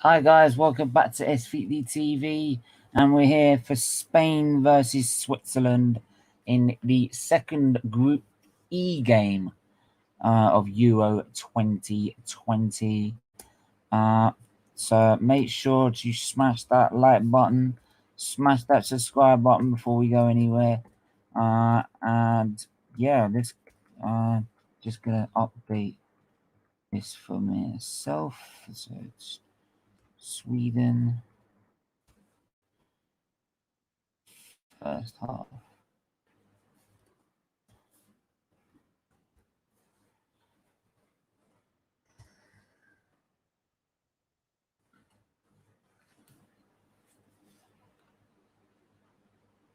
Hi guys, welcome back to SFeatleyTV, and we're here for Spain versus Switzerland in the second Group E game of Euro 2020. So make sure to smash that like button, smash that subscribe button before we go anywhere. And yeah, this just gonna update this for myself. So it's Sweden. First half.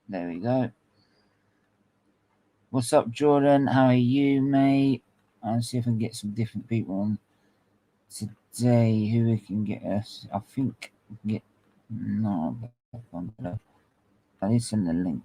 There we go. What's up, Jordan? How are you, mate? I'll see if I can get some different people on today. Who we can get us? I think we can get. No, I did send the link.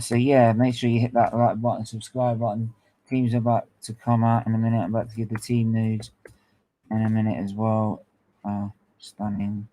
So yeah, make sure you hit that like button, subscribe button. Teams are about to come out in a minute. I'm about to give the team news in a minute as well. Stunning.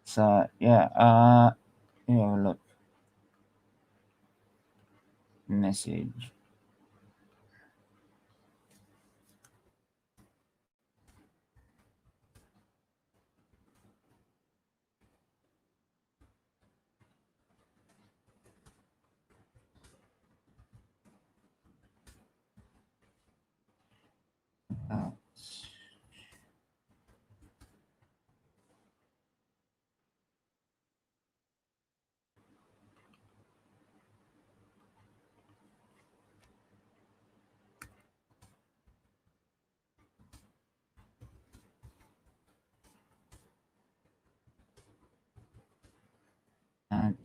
So yeah, here have a look. Message. And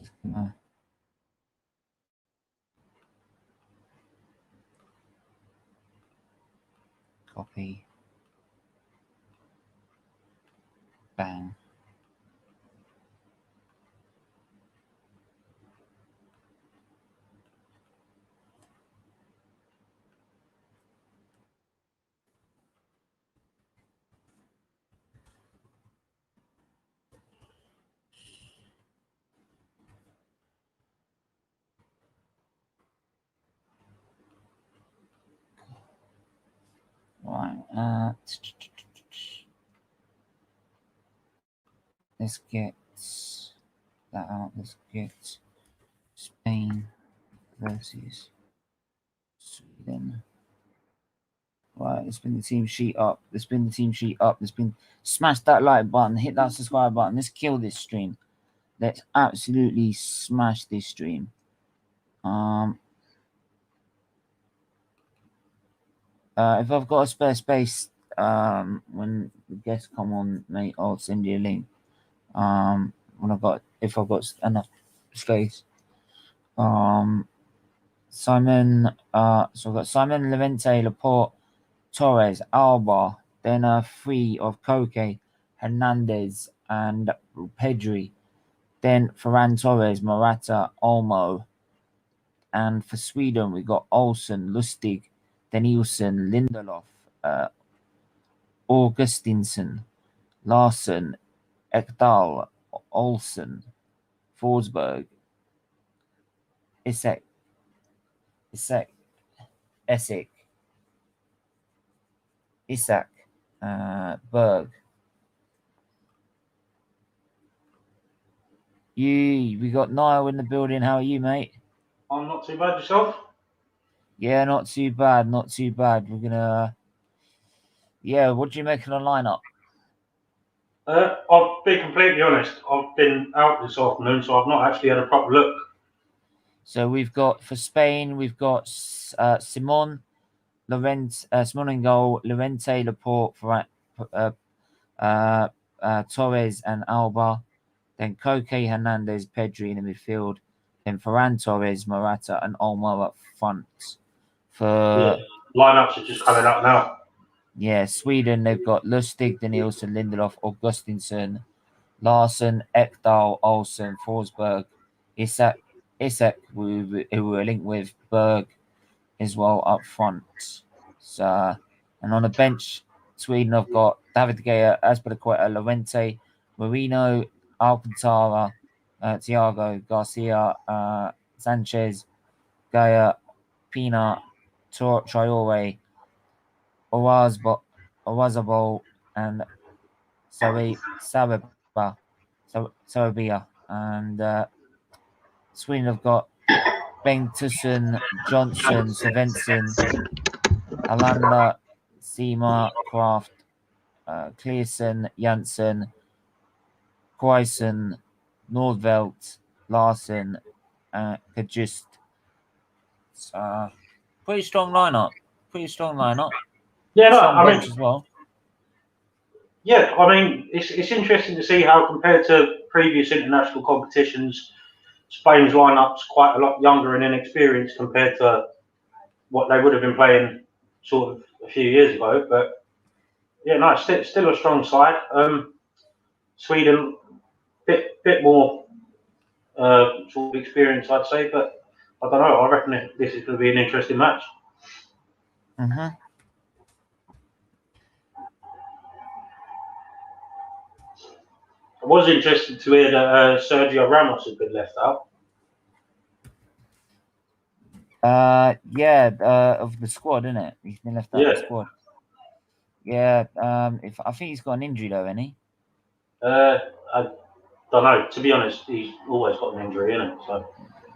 copy. Bang. Let's get that out. Let's get Spain versus Sweden. Right, let's spin the team sheet up. Let's spin the team sheet up. Let's spin. Smash that like button. Hit that subscribe button. Let's kill this stream. Let's absolutely smash this stream. If I've got a spare space, when the guests come on, mate, I'll send you a link. If I've got enough space. Simon. So I've got Simon, Levente, Laporte, Torres, Alba. Then 3 of Koke, Hernandez, and Pedri. Then Ferran Torres, Morata, Olmo. And for Sweden, we got Olsen, Lustig, Danielson, Lindelof, Augustinsson, Larsson, Ekdal, Olsen, Forsberg, Isak, Berg. We got Niall in the building. How are you, mate? I'm not too bad. Yourself? Yeah, not too bad. Not too bad. We're gonna. Yeah, what do you make of the lineup? I'll be completely honest. I've been out this afternoon, so I've not actually had a proper look. So we've got for Spain, we've got Simon in goal, Lorente, Laporte, Torres, and Alba. Then Koke, Hernandez, Pedri in the midfield. Then Ferran Torres, Morata, and Olmo up front. Lineups are just coming up now. Yeah, Sweden, they've got Lustig, Danielson, Lindelof, Augustinsson, Larsson, Ekdal, Olsen, Forsberg, Isak, who we're linked with, Berg as well up front. So, and on the bench, Sweden have got David Gea, Azpilicueta, Lorente, Marino, Alcantara, Thiago, Garcia, Sanchez, Gaya, Pina, Traore, Orazabal, and Sarabia. And Sweden have got Bengtsson, Johnson, Svensson, Alanda, Seema, Kraft, Clearson, Janssen, Quaison, Nordvelt, Larson, Kajust. Pretty strong lineup. Yeah, no, strong bench as well. Yeah, I mean, it's interesting to see how compared to previous international competitions, Spain's lineup's quite a lot younger and inexperienced compared to what they would have been playing sort of a few years ago. But yeah, no, it's still a strong side. Sweden, bit more sort of experience, I'd say, but I don't know. I reckon this is going to be an interesting match. Mm-hmm. I was interested to hear that Sergio Ramos had been left out. Of the squad, isn't it? He's been left out of the squad. Yeah, if I think he's got an injury though, isn't he? I don't know. To be honest, he's always got an injury, isn't it? So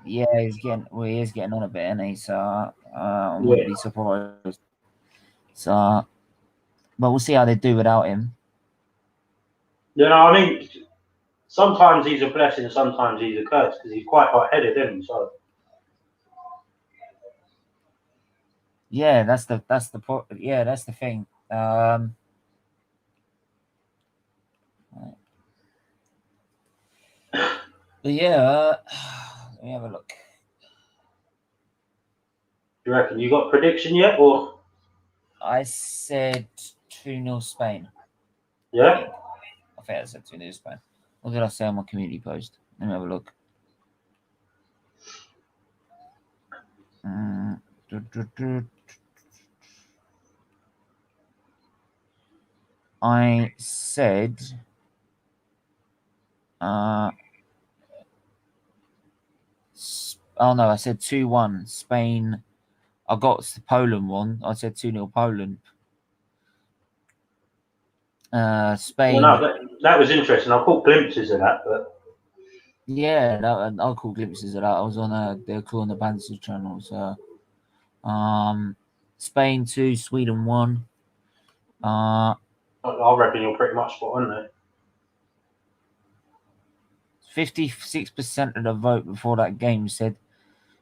yeah, he is getting on a bit, isn't he? So I wouldn't be surprised. So, but we'll see how they do without him. You know, I mean, sometimes he's a blessing, sometimes he's a curse because he's quite hot-headed, isn't he? So. Yeah, that's the thing. But yeah, let me have a look. Do you reckon you got a prediction yet, or? I said 2-0 Spain. Yeah. I think I said 2-0 Spain. What did I say on my community post? Let me have a look. I said I said 2-1 Spain. I got the Poland one. I said 2-0 Poland. Spain. Well, no, that was interesting. I caught glimpses of that, but Yeah, I caught glimpses of that. I was on the Claw and the Panthers channel. So, Spain 2, Sweden 1. I reckon you're pretty much spot on there. 56% of the vote before that game said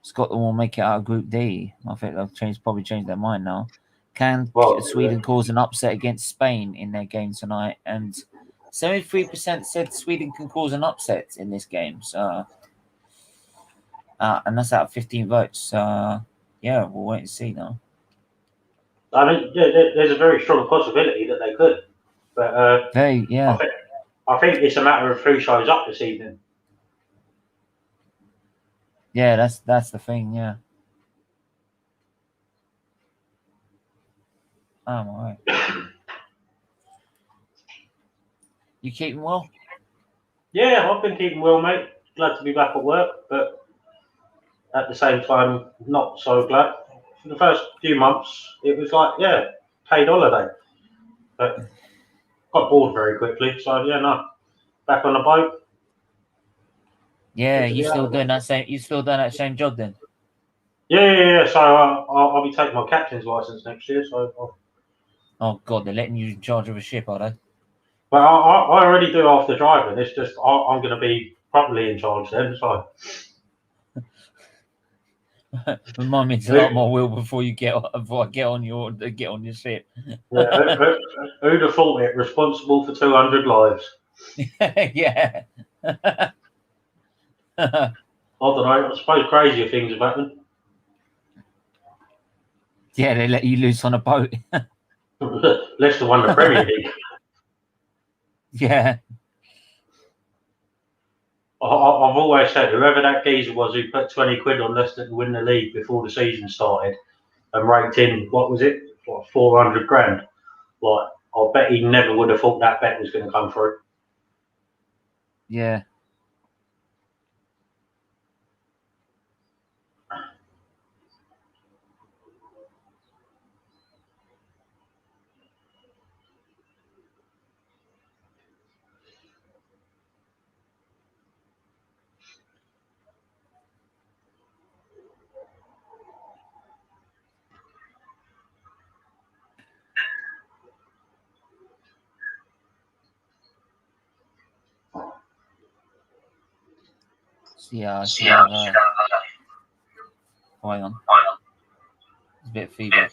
Scotland will make it out of Group D. I think they've probably changed their mind now. Can Sweden cause an upset against Spain in their game tonight? And 73% said Sweden can cause an upset in this game. So, and that's out of 15 votes. Yeah, we'll wait and see now. I mean, yeah, there's a very strong possibility that they could, but I think it's a matter of who shows up this evening. Yeah, that's the thing. Yeah. I'm all right. You keeping well? Yeah, I've been keeping well, mate. Glad to be back at work, but at the same time, not so glad. For the first few months, it was like, yeah, paid holiday, but got bored very quickly. So yeah, no, back on the boat. Yeah, you still doing that same? You still doing that same job then? Yeah. So I'll be taking my captain's license next year. So. Oh God, they're letting you in charge of a ship, are they? But I already do half the driving. It's just I'm going to be properly in charge then. So. Remind me to lock my wheel before I get on your ship. Yeah, who'd have thought it? Responsible for 200 lives. Yeah. I don't know. I suppose crazier things have happened. Yeah, they let you loose on a boat. Less than won the Premier League. Yeah. I've always said whoever that geezer was who put 20 quid on Leicester to win the league before the season started and raked in, what was it? What, 400 grand? Like, I bet he never would have thought that bet was going to come through. Yeah. Yeah, I should have. Hang on. There's a bit of feedback.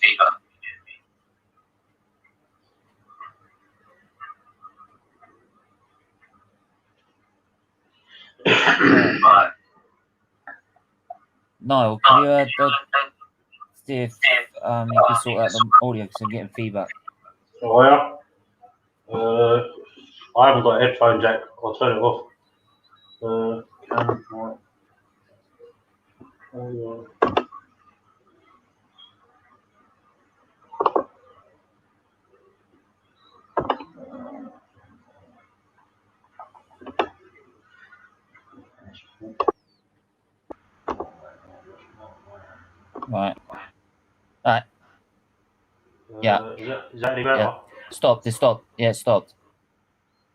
Niall, can you see if you can sort out the audio because I'm getting feedback. Oh, yeah? I haven't got a headphone jack. I'll turn it off. Right. Yeah. Is that any better? Yeah. Stopped. It stopped. Yeah, it stopped.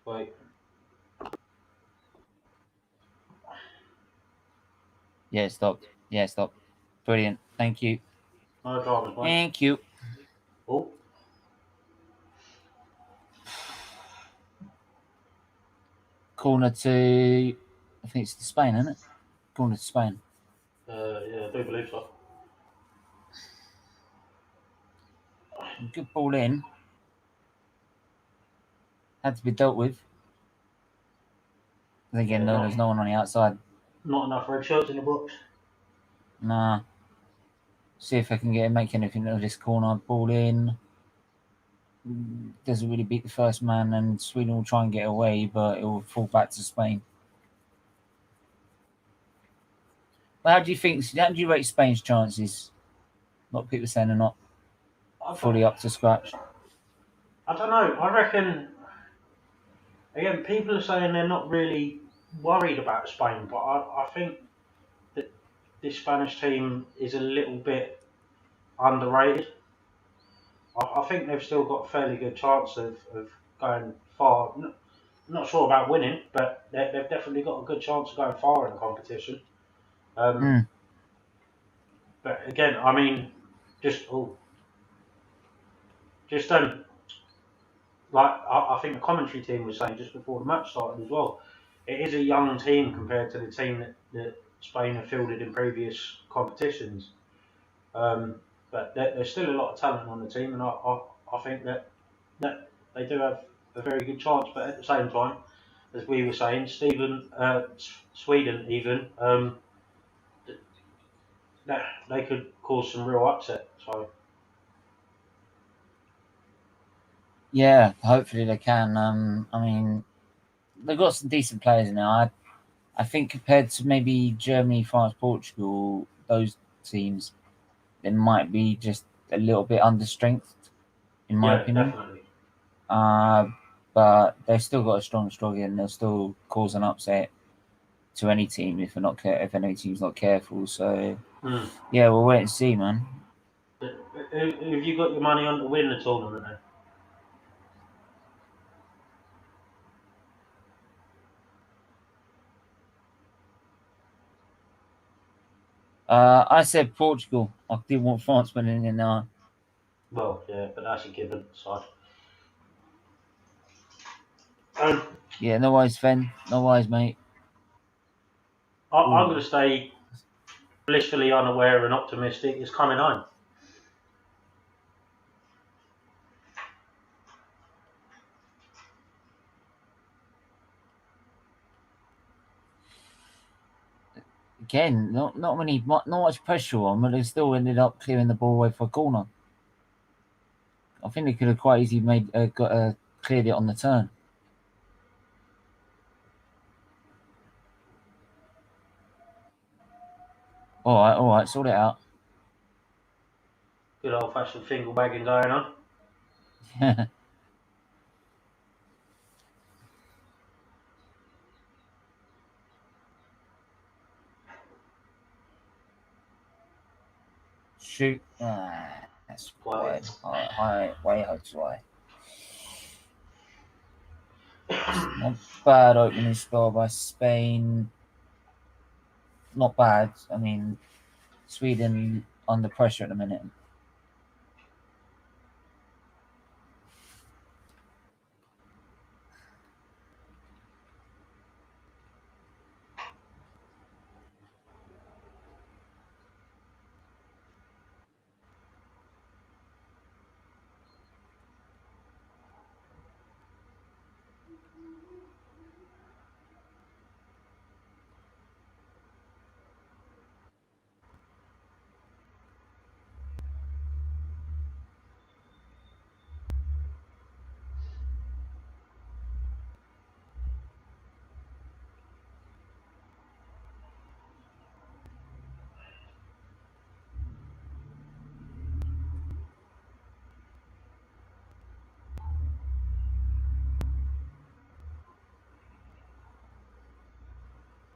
Wait. Yeah, it stopped. Yeah, it stopped. Brilliant. Thank you. No dramas, mate. Thank you. Oh. Corner to, I think it's to Spain, isn't it? Corner to Spain. Yeah, I do believe so. Good ball in. Had to be dealt with. Again, no, there's no one on the outside. Not enough red shirts in the box. Nah. See if I can make anything of this corner. Ball in. Doesn't really beat the first man, and Sweden will try and get away, but it will fall back to Spain. But how do you rate Spain's chances? A lot of people saying they're not fully up to scratch. I don't know. I reckon, again, people are saying they're not really worried about Spain, but I think that this Spanish team is a little bit underrated. I think they've still got a fairly good chance of going far. Not sure about winning, but they've definitely got a good chance of going far in the competition. But again, I mean, just oh, just like I think the commentary team was saying just before the match started as well. It is a young team compared to the team that Spain have fielded in previous competitions. But there's still a lot of talent on the team, and I think that they do have a very good chance. But at the same time, as we were saying, Sweden even they could cause some real upset. So Yeah, hopefully they can. I mean, they've got some decent players now. I think compared to maybe Germany, France, Portugal, those teams, they might be just a little bit understrengthed, in my yeah, opinion. definitely. But they've still got a strong struggle, and they'll still cause an upset to any team if any team's not careful. So yeah, we'll wait and see, man. Have you got your money on to win the tournament then? I said Portugal. I didn't want France winning in there. Well, yeah, but that's a given. So. Yeah, no worries, Fen. No worries, mate. I'm going to stay blissfully unaware and optimistic. It's coming home. Again, not much pressure on, but they still ended up clearing the ball away for a corner. I think they could have quite easily cleared it on the turn. All right, sort it out. Good old fashioned finger wagging going on. Shoot. That's wide. Way out wide. Not bad opening score by Spain. Not bad. I mean, Sweden under pressure at the minute.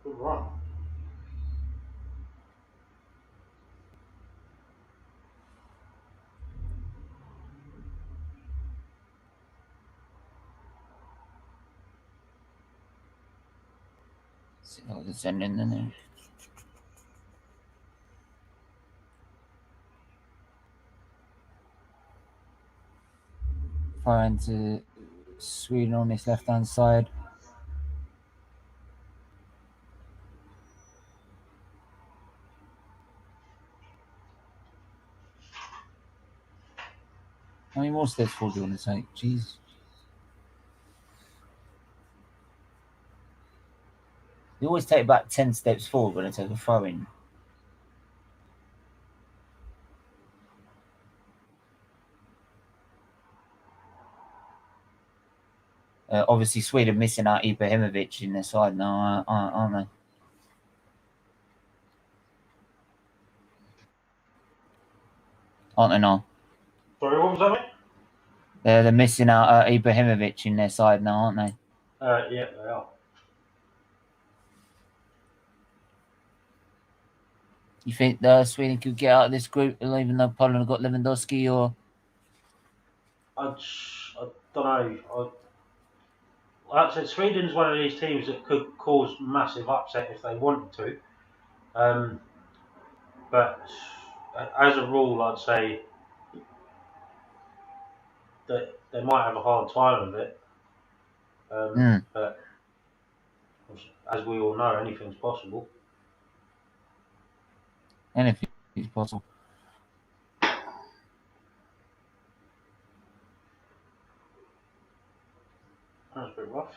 Good run. See if I can send in there. Fire into Sweden on this left-hand side. How many more steps forward do you want to take? Jeez. You always take about 10 steps forward when I take a throw in. Obviously, Sweden missing out Ibrahimovic in their side now, aren't they? Aren't they now? Sorry, what was that, mate? They're missing out Ibrahimovic in their side now, aren't they? Yeah, they are. You think Sweden could get out of this group, even though Poland have got Lewandowski, or? I don't know. like I said, Sweden's one of these teams that could cause massive upset if they wanted to. But as a rule, I'd say that they might have a hard time with it. But as we all know, anything's possible. Anything is possible. That's a bit rough.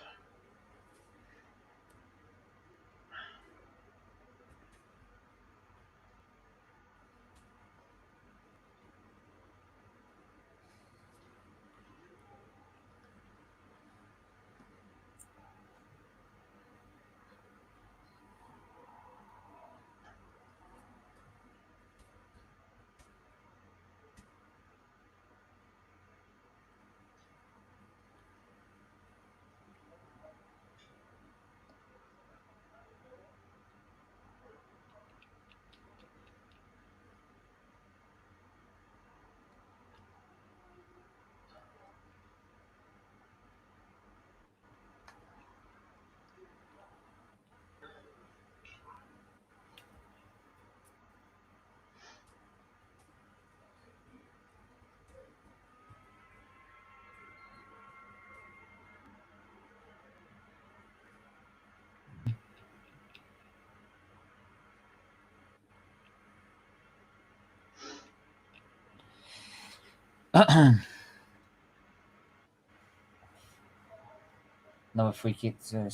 Another free kick to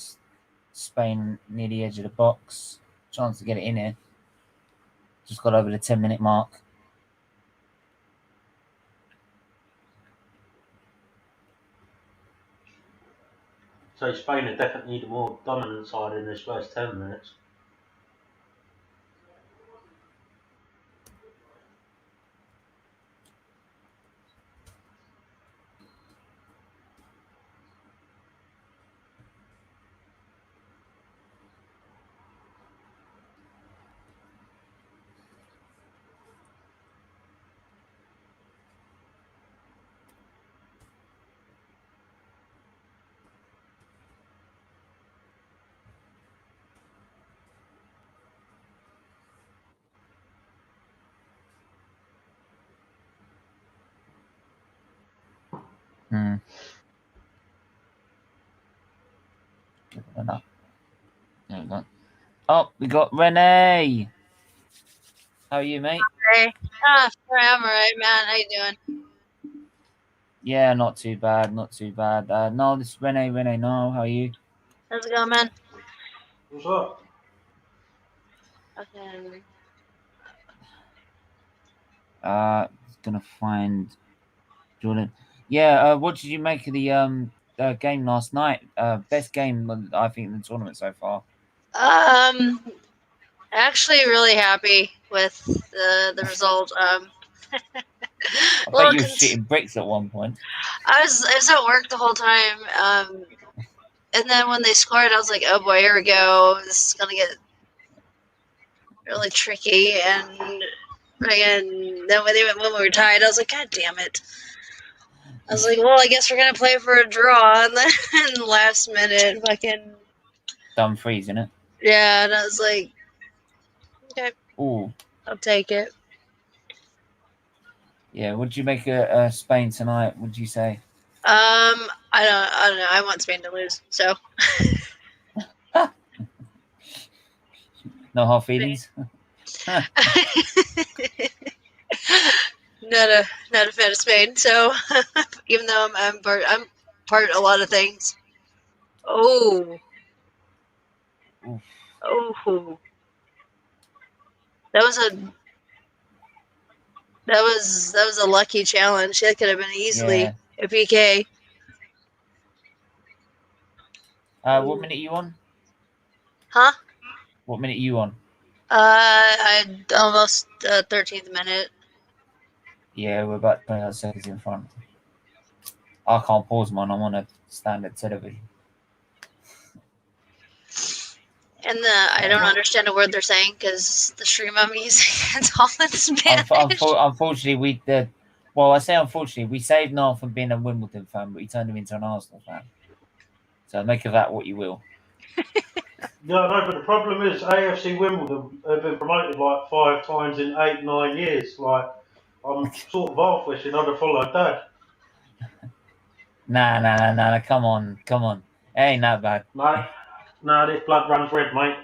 Spain near the edge of the box. Chance to get it in here. Just got over the 10-minute mark. So Spain are definitely the more dominant side in this first 10 minutes. There we go. Oh, we got Renee. How are you, mate? Hey. I'm alright, man. How you doing? Yeah, not too bad. Not too bad. No, this is Renee. Renee, no. How are you? How's it going, man? What's up? Okay. Gonna find Jordan. Yeah. What did you make of the game last night? Best game I think in the tournament so far. Actually, really happy with the result. I bet you were shitting bricks at one point. I was at work the whole time. And then when they scored, I was like, "Oh boy, here we go. This is gonna get really tricky." And again, then when we were tied, I was like, "God damn it!" I was like, "Well, I guess we're gonna play for a draw." And then last minute, fucking Dumfries, isn't it? Yeah, and I was like, "Okay, Ooh. I'll take it." Yeah. What did you make of Spain tonight? What did you say? I don't know. I want Spain to lose, so. No hard feelings. Not a fan of Spain. So even though I'm part a lot of things. Oh. Oof. Oh. That was a lucky challenge. That could have been easily a PK. What minute are you on? Huh? What minute are you on? I almost 13th minute. Yeah, we're about 20 seconds in front. I can't pause mine. I'm on a standard television. And I don't understand a word they're saying because the stream I'm using is all in Spanish. Unfortunately, well, I say unfortunately, we saved Noel from being a Wimbledon fan, but we turned him into an Arsenal fan. So make of that what you will. Yeah, I know, but the problem is AFC Wimbledon have been promoted like 5 times in 8, 9 years. Like, I'm sort of half wishing I'd have followed Dad. Nah. Come on. It ain't that bad. Mate, no, this blood runs red, mate.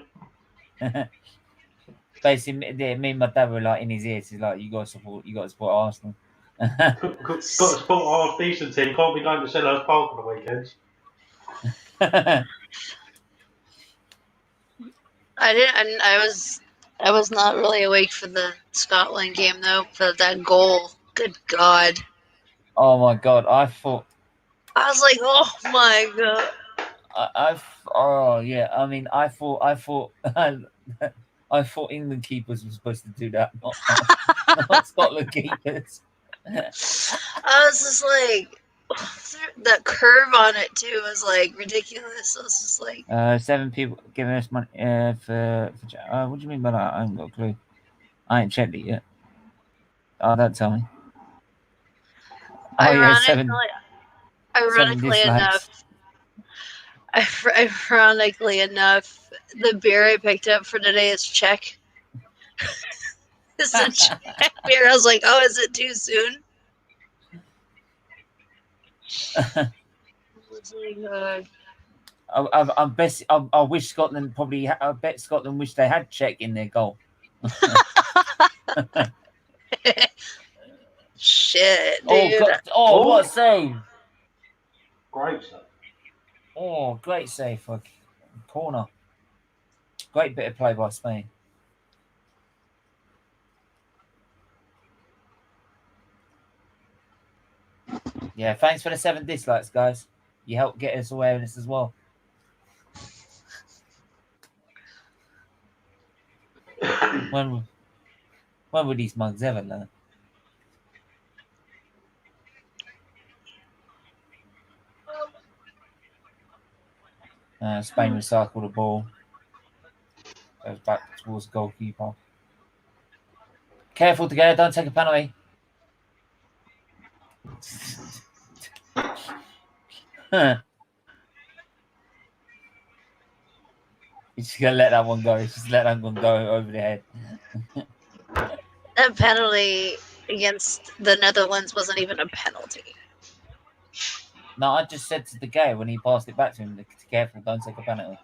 Basically, me and my dad were like in his ears. He's like, you got to support Arsenal. Got to support a half decent team. Can't be going to Selhurst Park on the weekends. I was not really awake for the Scotland game though. For that goal, good God! Oh my God! I thought. I was like, oh my God! Oh yeah. I mean, I thought. I thought England keepers were supposed to do that, not Scotland keepers. I was just like, that curve on it too was like ridiculous. I was just like, 7 people giving us money for what do you mean by that? I haven't got a clue. I ain't checked it yet. Oh, don't tell me. Oh yeah, seven ironically enough, the beer I picked up for today is Czech. It's a Czech beer. I was like, oh, is it too soon? I wish Scotland probably. I bet Scotland wish they had Czech in their goal. Shit, dude. What a save! Great save. Oh, great save for corner. Great bit of play by Spain. Yeah, thanks for the 7 dislikes, guys. You helped get us awareness as well. When would these mugs ever learn? Spain recycle the ball. Goes back towards the goalkeeper. Careful together, don't take a penalty. You're just gonna let that one go. Just let that one go over the head. That penalty against the Netherlands wasn't even a penalty. No, I just said to the guy when he passed it back to him, careful, don't take a penalty.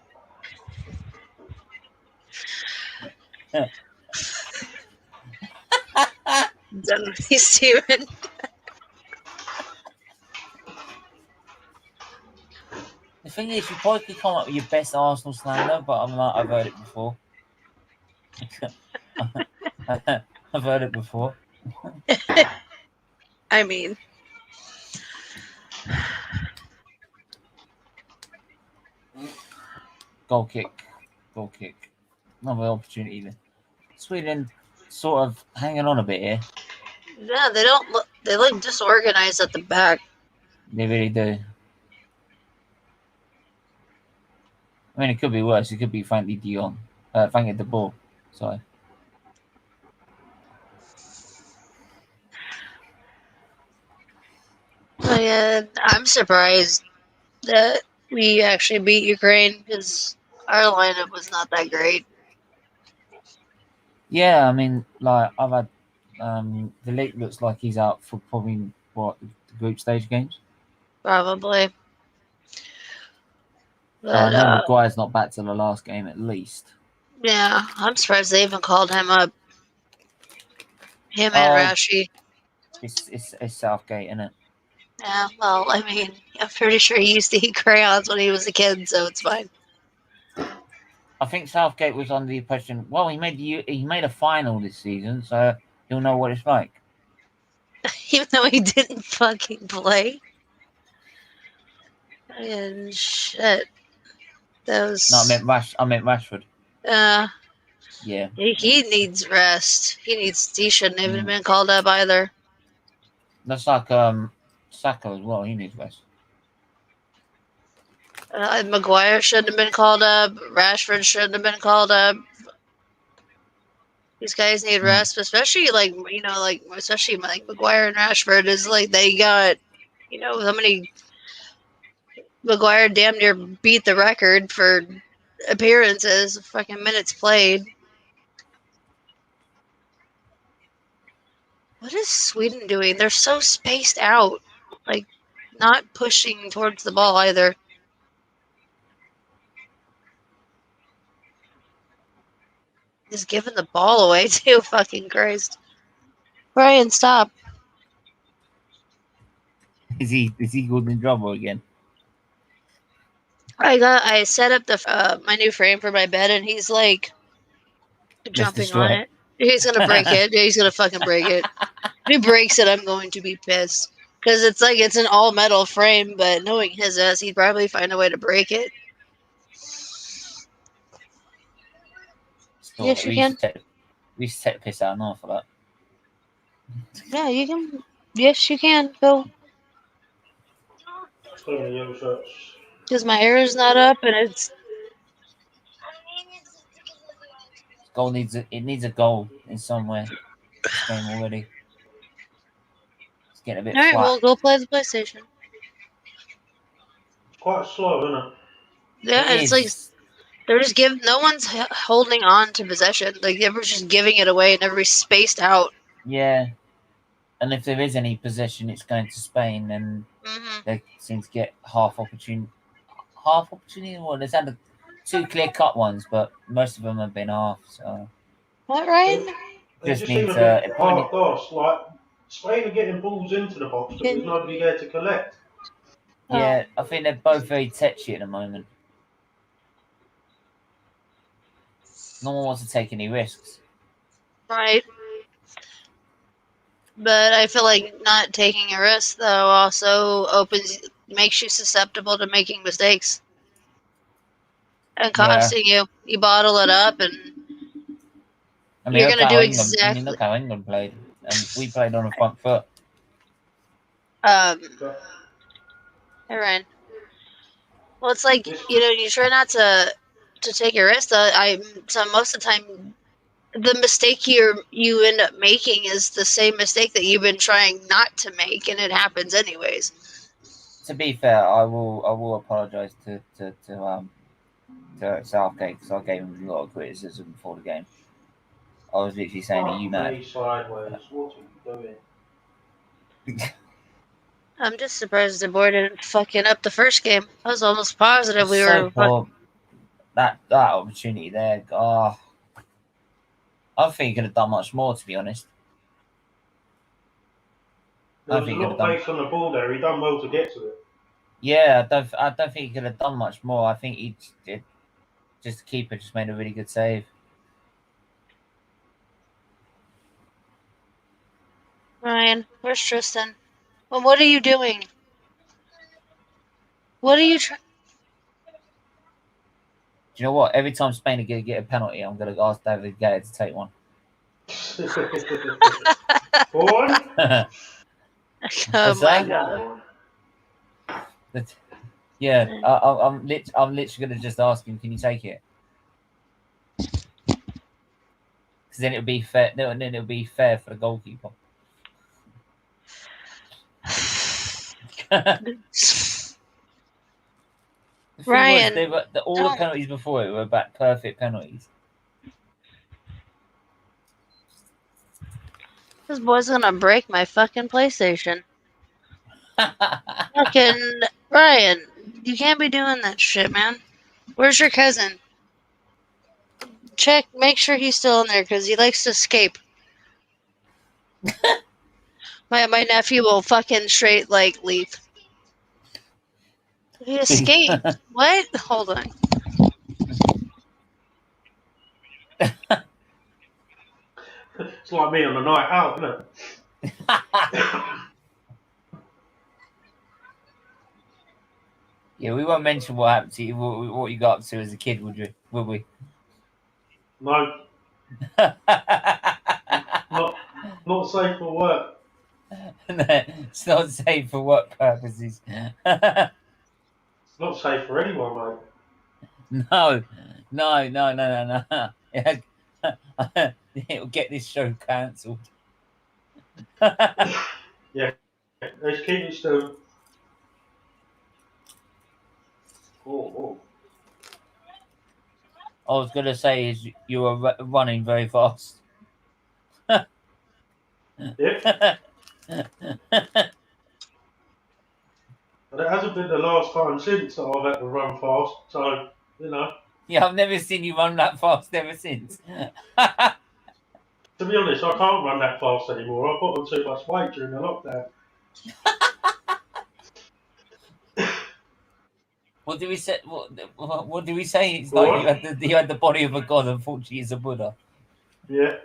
Done with you, Steven. The thing is, you probably could come up with your best Arsenal slander, but I've heard it before. I've heard it before. I mean, goal kick. Another opportunity there. Sweden sort of hanging on a bit here. yeah, they look disorganized at the back. They really do. I mean, it could be worse. It could be Frankie de Boer. Sorry. And I'm surprised that we actually beat Ukraine because our lineup was not that great. Yeah, I mean, like I've had the league looks like he's out for probably the group stage games. Probably. But, I know Maguire's not back to the last game at least. Yeah, I'm surprised they even called him up. Him and Rashi. It's Southgate, isn't it? Yeah, well, I mean, I'm pretty sure he used to eat crayons when he was a kid, so it's fine. I think Southgate was under the impression, well, he made a final this season, so he'll know what it's like. Even though he didn't fucking play. And shit. That was... No, I meant Rashford. Yeah. He needs rest. He shouldn't have even been called up either. That's like Saka as well. He needs rest. Maguire shouldn't have been called up. Rashford shouldn't have been called up. These guys need rest, especially especially Maguire and Rashford is like they got, how many Maguire damn near beat the record for appearances, fucking minutes played. What is Sweden doing? They're so spaced out. Like, not pushing towards the ball either. Just giving the ball away too. Fucking Christ. Brian, stop. Is he good in trouble again? I set up my new frame for my bed, and he's like jumping destroy on it. it. He's gonna break it. Yeah, he's gonna fucking break it. If he breaks it, I'm going to be pissed. Because it's like it's an all metal frame, but knowing his ass, he'd probably find a way to break it. So Yes, you can. We used to take the piss out of North for that. Yeah, you can. Yes, you can. Go. Because my hair is not up, and it's. Goal needs a goal in somewhere. This game already. It's getting a bit All right, flat. well, go play the PlayStation. It's quite slow, isn't it? Yeah, and it's like they're just no one's holding on to possession. Like everyone's just giving it away, and everybody's spaced out. Yeah, and if there is any possession, it's going to Spain, and they seem to get half opportunity. Well, there's had two clear-cut ones, but most of them have been half. So what, Ryan? They just seem a bit half-assed. Like Spain are getting balls into the box, but there's nobody there to collect. Yeah, I think they're both very tetchy at the moment. No one wants to take any risks. Right. But I feel like not taking a risk, though, also makes you susceptible to making mistakes. And costing you. You bottle it up, and I mean, you're going to do England, exactly... I mean, look how England played. And we played on a front foot. Hey, Ryan. Well, it's like, you try not to take a risk. So most of the time, the mistake you end up making is the same mistake that you've been trying not to make, and it happens anyways. To be fair, I will apologise to Southgate, because I gave him a lot of criticism before the game. I was literally saying, "Are you mad?" Sideways. What are you doing? I'm just surprised the boy didn't fucking up the first game. I was almost positive we were. That opportunity there. Oh, I think he could have done much more, to be honest. There was a lot of pace on the ball there. He done well to get to it. Yeah, I don't think he could have done much more. I think he did. Just the keeper just made a really good save. Ryan, where's Tristan? Well, what are you doing? What are you trying? Do you know what? Every time Spain are going to get a penalty, I'm going to ask David Gea to take one. One? Oh my god. Yeah, I'm literally going to just ask him, can you take it? Because then it'll be fair. Then it'll be fair for the goalkeeper. Ryan, all the penalties before it were about perfect penalties. This boy's gonna break my fucking PlayStation. Fucking Ryan, you can't be doing that shit, man. Where's your cousin? Make sure he's still in there, because he likes to escape. My nephew will fucking straight leave. He escaped. What? Hold on. It's like me on a night out, isn't it? Yeah, we won't mention what happened to you, what you got up to as a kid, would we? No. Not safe for work. It's not safe for work purposes. It's not safe for anyone, mate. No. It'll get this show cancelled. Yeah, let's keep it still. Oh, I was going to say is you were running very fast. oh. Yeah. But it hasn't been the last time since that I've had to run fast, so, you know. Yeah, I've never seen you run that fast ever since. To be honest, I can't run that fast anymore. I put on too much weight during the lockdown. What do we say? What do we say? It's like What? you had the body of a god. Unfortunately, it's a Buddha. Yeah,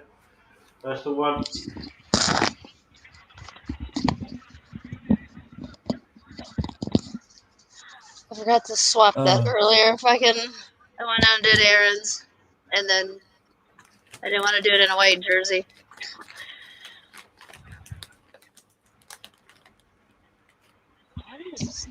that's the one. I forgot to swap that earlier. If I can, I went out and did errands, and then I didn't want to do it in a white jersey. What is?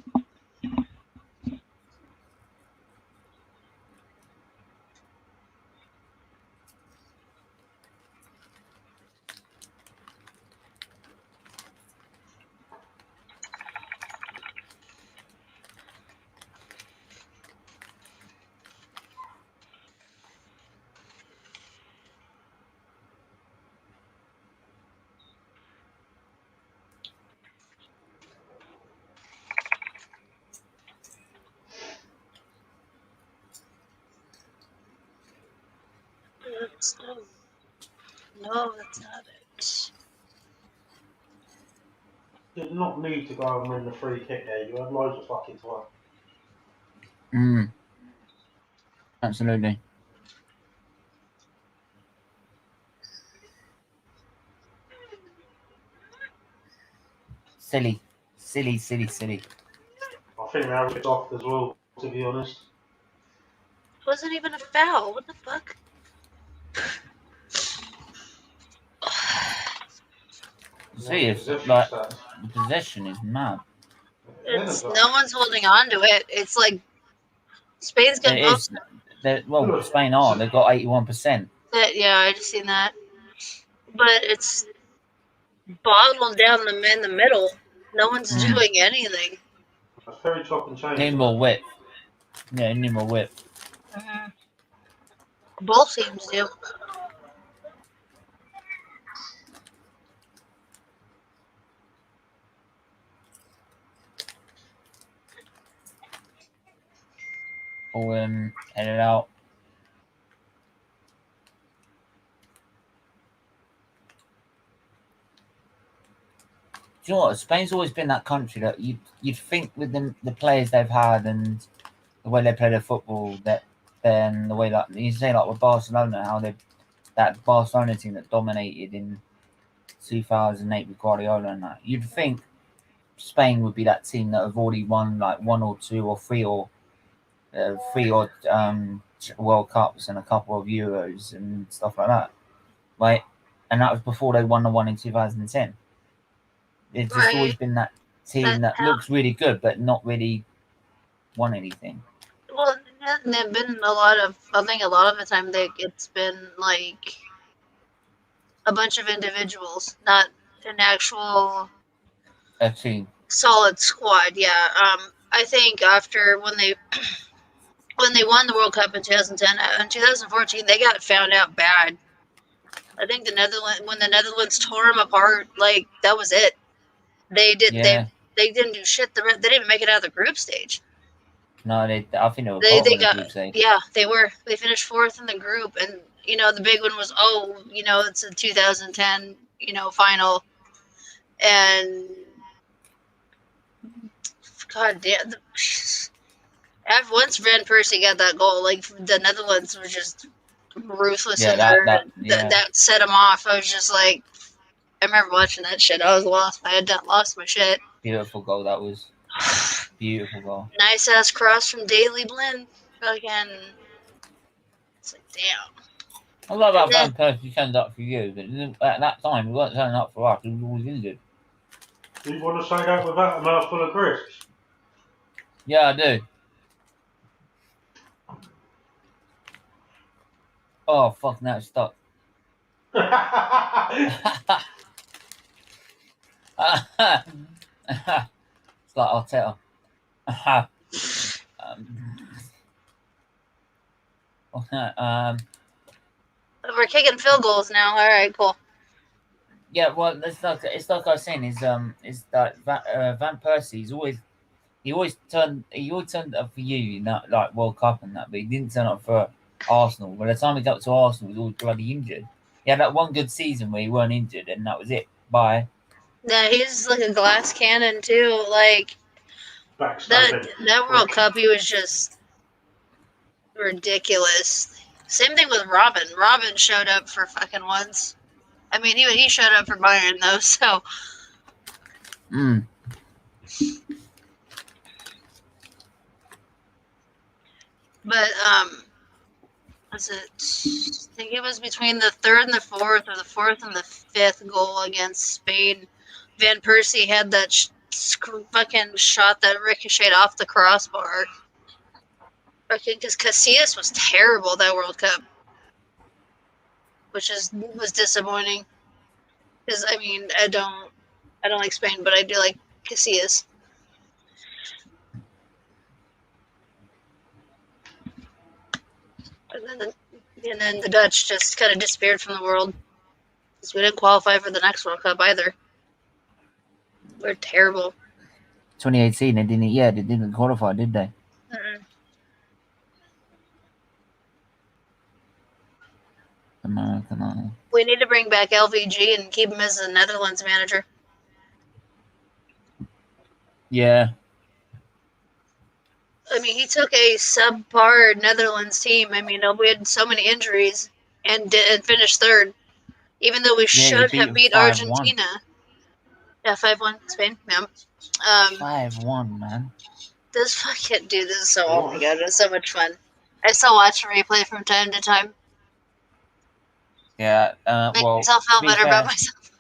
No, that's not it. Did not need to go and win the free kick there. You had loads of fucking time. Absolutely. Silly. I think that was off as well, to be honest. It wasn't even a foul. What the fuck? See, it's like the possession is mad. It's no one's holding on to it. It's like Spain's got It is. Well, Spain are. They've got 81%. Yeah, I just seen that. But it's bottled down in the middle. No one's doing anything. That's very chop and change. Need more width. Yeah, need more width. Both teams do. Or edit out. Do you know what? Spain's always been that country that you'd think with the players they've had and the way they play their football, that then the way that you say like with Barcelona, how that Barcelona team that dominated in 2008 with Guardiola and that, you'd think Spain would be that team that have already won like 1 or 2 or 3 or 3 odd World Cups and a couple of Euros and stuff like that, right? And that was before they won the one in 2010. It's just always been that team that looks really good but not really won anything. Well, there've been a lot of. I think a lot of the time it's been like a bunch of individuals, not an actual team. Solid squad. Yeah. I think after when they won the World Cup in 2010 and 2014, they got found out bad. I think when the Netherlands tore them apart, like that was it. They didn't do shit. They didn't even make it out of the group stage. No, I think they were bottom of the group stage. Yeah, they were. They finished 4th in the group, and the big one was it's a 2010 final, and god damn. Once Van Persie got that goal, like the Netherlands was just ruthless. Yeah, that set him off. I was just like, I remember watching that shit. I was lost. I had lost my shit. Beautiful goal that was. Beautiful goal. Nice ass cross from Daily Blind. Fucking. It's like damn. I love that Van Persie turned up for you, but at that time he wasn't turning up for us. He was always injured. Do you want to say that without a mouthful of crisps? Yeah, I do. Oh, fuck, now it's stuck. It's like Arteta. We're kicking field goals now. All right, cool. Yeah, well, it's like I was saying, is that Van Persie's he always turned up for you in that like World Cup and that, but he didn't turn up for Arsenal. By the time he got to Arsenal, he was always bloody injured. He had that one good season where he weren't injured, and that was it. Bye. Yeah, he's like a glass cannon too. Like that World Cup, he was just ridiculous. Same thing with Robin. Robin showed up for fucking once. I mean, he showed up for Bayern though, so. But was it? I think it was between the third and the fourth, or the fourth and the fifth goal against Spain. Van Persie had that fucking shot that ricocheted off the crossbar. Okay, because Casillas was terrible that World Cup, which was disappointing. Because I mean, I don't like Spain, but I do like Casillas. And then the Dutch just kind of disappeared from the world because we didn't qualify for the next World Cup either. We're terrible. 2018, they didn't. Yeah, they didn't qualify, did they? American. We need to bring back LVG and keep him as the Netherlands manager. Yeah. I mean, he took a subpar Netherlands team. I mean, we had so many injuries and finished third, even though we should have beat Argentina. Yeah, 5-1 Spain. Yeah. 5-1, man. This fucking dude, this is so. Oh my god, it's so much fun. I still watch a replay from time to time. Yeah. Make myself feel better about myself.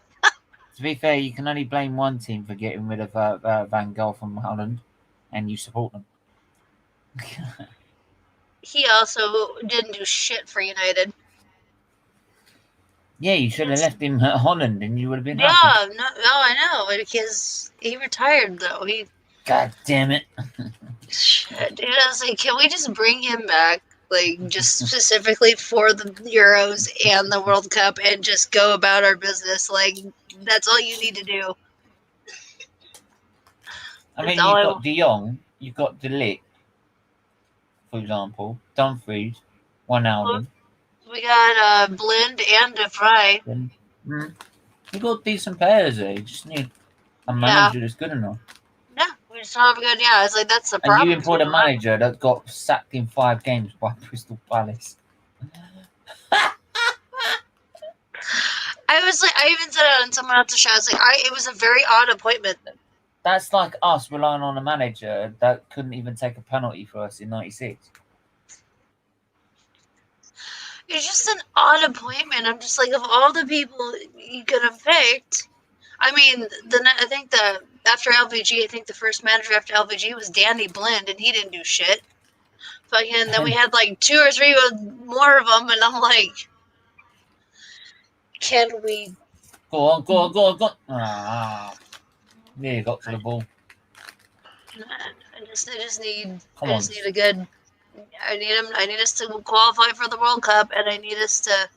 To be fair, you can only blame one team for getting rid of Van Gaal from Holland, and you support them. He also didn't do shit for United. Yeah, you should have left him at Holland, and you would have been happy. Yeah, no, I know, because he retired though. God damn it! Shit, dude, I was like, can we just bring him back, like just specifically for the Euros and the World Cup, and just go about our business? Like, that's all you need to do. I mean, you've got De Jong, you've got De Ligt, for example, Dumfries, Wijnaldum. We got Blind and De Vrij. You got decent players there. You just need a manager that's good enough. Yeah, we just don't have a good. Yeah, it's like that's the problem. And you employed a manager that got sacked in 5 games by Crystal Palace. I was like, I even said it on someone else's show. I was like, it was a very odd appointment. That's like us relying on a manager that couldn't even take a penalty for us in '96. It's just an odd appointment. I'm just like, of all the people you could have picked, I mean, I think after LVG, I think the first manager after LVG was Danny Blind, and he didn't do shit. Fucking, then we had like 2 or 3 more of them, and I'm like, can we? Go on. Ah, yeah, you got to the ball. I just need a good. I need us to qualify for the World Cup, and I need us to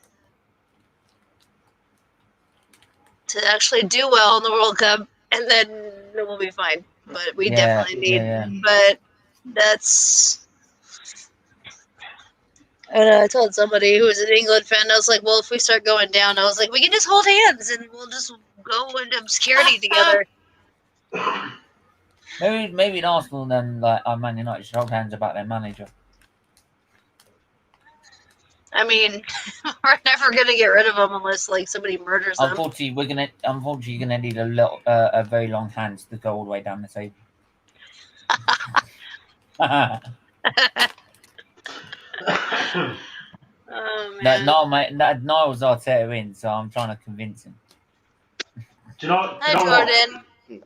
actually do well in the World Cup, and then we'll be fine. But we definitely need. Yeah. But that's. And I told somebody who was an England fan, I was like, well, if we start going down, I was like, we can just hold hands and we'll just go into obscurity together. Maybe in Arsenal then, like Man United should hold hands about their manager. I mean, we're never gonna get rid of them unless like somebody murders them. Unfortunately, you're gonna need a very long hands to go all the way down the table. Oh man! Niall's Arteta in, so I'm trying to convince him. Do you know? Hi, Jordan.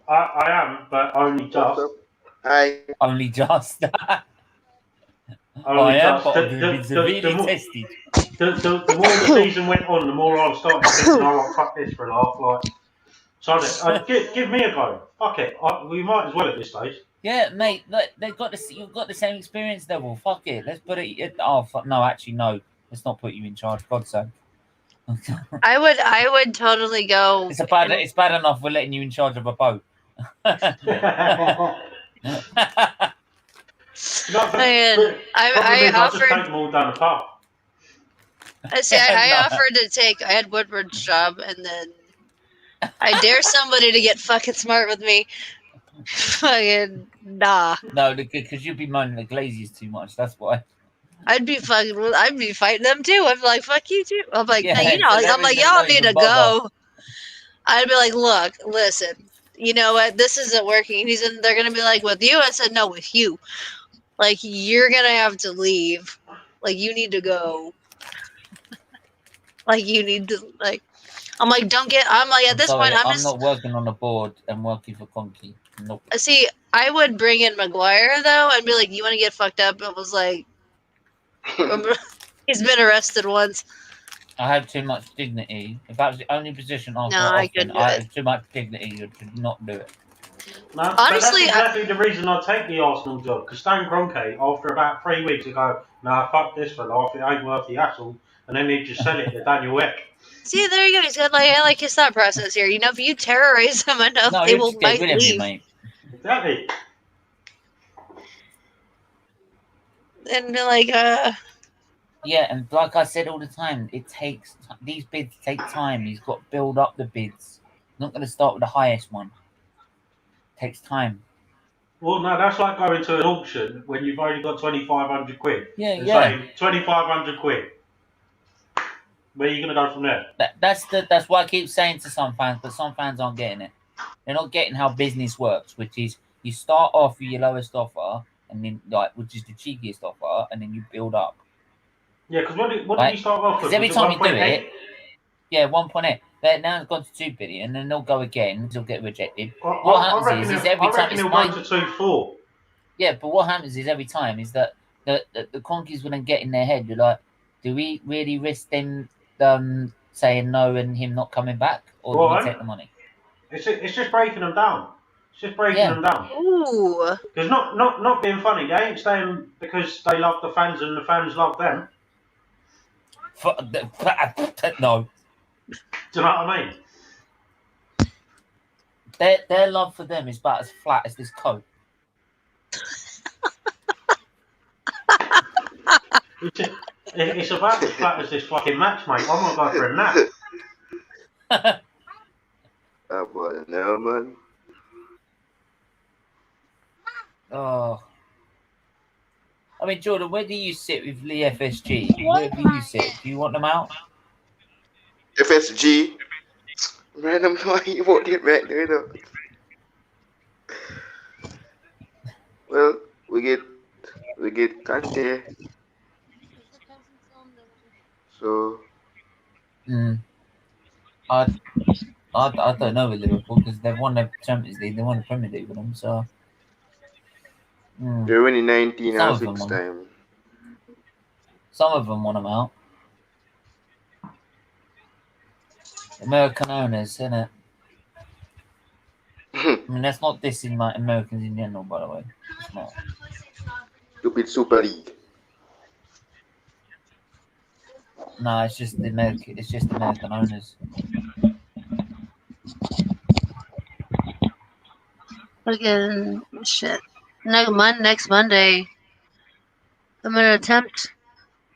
I am, but only just. Hi. Only just. Only just. But been severely tested. The more the season went on, the more I was starting to think, oh, fuck this for a laugh. Like, so give me a go. Fuck it. We might as well at this stage. Yeah, mate. Look, they've got the you've got the same experience level. Fuck it. Let's put it. Oh, fuck, no, actually, no. Let's not put you in charge. God's sake. I would totally go. It's bad enough we're letting you in charge of a boat. I just take them all down the pub. I offered to take Ed Woodward's job, and then I dare somebody to get fucking smart with me. Fucking nah. No, because you'd be moaning the glaziers too much. That's why. I'd be fighting them too. I'd be like, fuck you too. I'm like, Yeah, hey, I'm like, y'all need to go. I'd be like, look, listen, you know what? This isn't working. They're gonna be like, with you. I said, no, with you. Like, you're gonna have to leave. Like, you need to go. Like, you need to, like, I'm like, I'm like, at this point, I'm not working on the board. I'm working for Conky. Nope. See, I would bring in Maguire, though, and be like, you want to get fucked up? It was like, he's been arrested once. I have too much dignity. If that was the only position I have too much dignity to not do it. No, honestly, that's exactly the reason I take the Arsenal job. Because Stan Kroenke, after about 3 weeks, would go, nah, fuck this for life, it ain't worth the hassle. And then he'd just sell it to Daniel Eck. See, there you go. He's got I like his thought process here. You know, if you terrorize them enough, they will might leave. Mate. Exactly. And like, yeah, and like I said all the time, these bids take time. He's got to build up the bids. He's not going to start with the highest one. It takes time. Well, no, that's like going to an auction when you've only got 2,500 quid. Yeah, and saying 2,500 quid. Where are you going to go from there? That's what I keep saying to some fans, but some fans aren't getting it. They're not getting how business works, which is you start off with your lowest offer, and then which is the cheekiest offer, and then you build up. Yeah, because what did you start off with? Every time you do it, 1.8. Now it's gone to 2 billion, and they'll go again. They'll get rejected. What happens is every time it's going to 2.4. Yeah, but what happens is every time is that the conkies will then get in their head. They're like, do we really risk them saying no and him not coming back, or do we take the money? It's just breaking them down. It's just breaking them down. Ooh. Because not being funny, they ain't staying because they love the fans and the fans love them. No. Do you know what I mean? Their love for them is about as flat as this coat. It's about as flat as this fucking match, mate. I'm gonna go for a nap. No, man. Oh. I mean, Jordan, where do you sit with Lee FSG? Where do you sit? Do you want them out? FSG? Man, I'm not you won't get back there, though. Well, we get Kante. So. I don't know with Liverpool because they've won the Champions League, they won the Premier League with them, so. They're winning 19 or 6 times. Some of them want them out. American owners, isn't it? I mean, that's not dissing like Americans in general, by the way. It's not. Stupid Super League. No, it's just American owners. Again, shit. Next Monday, I'm gonna attempt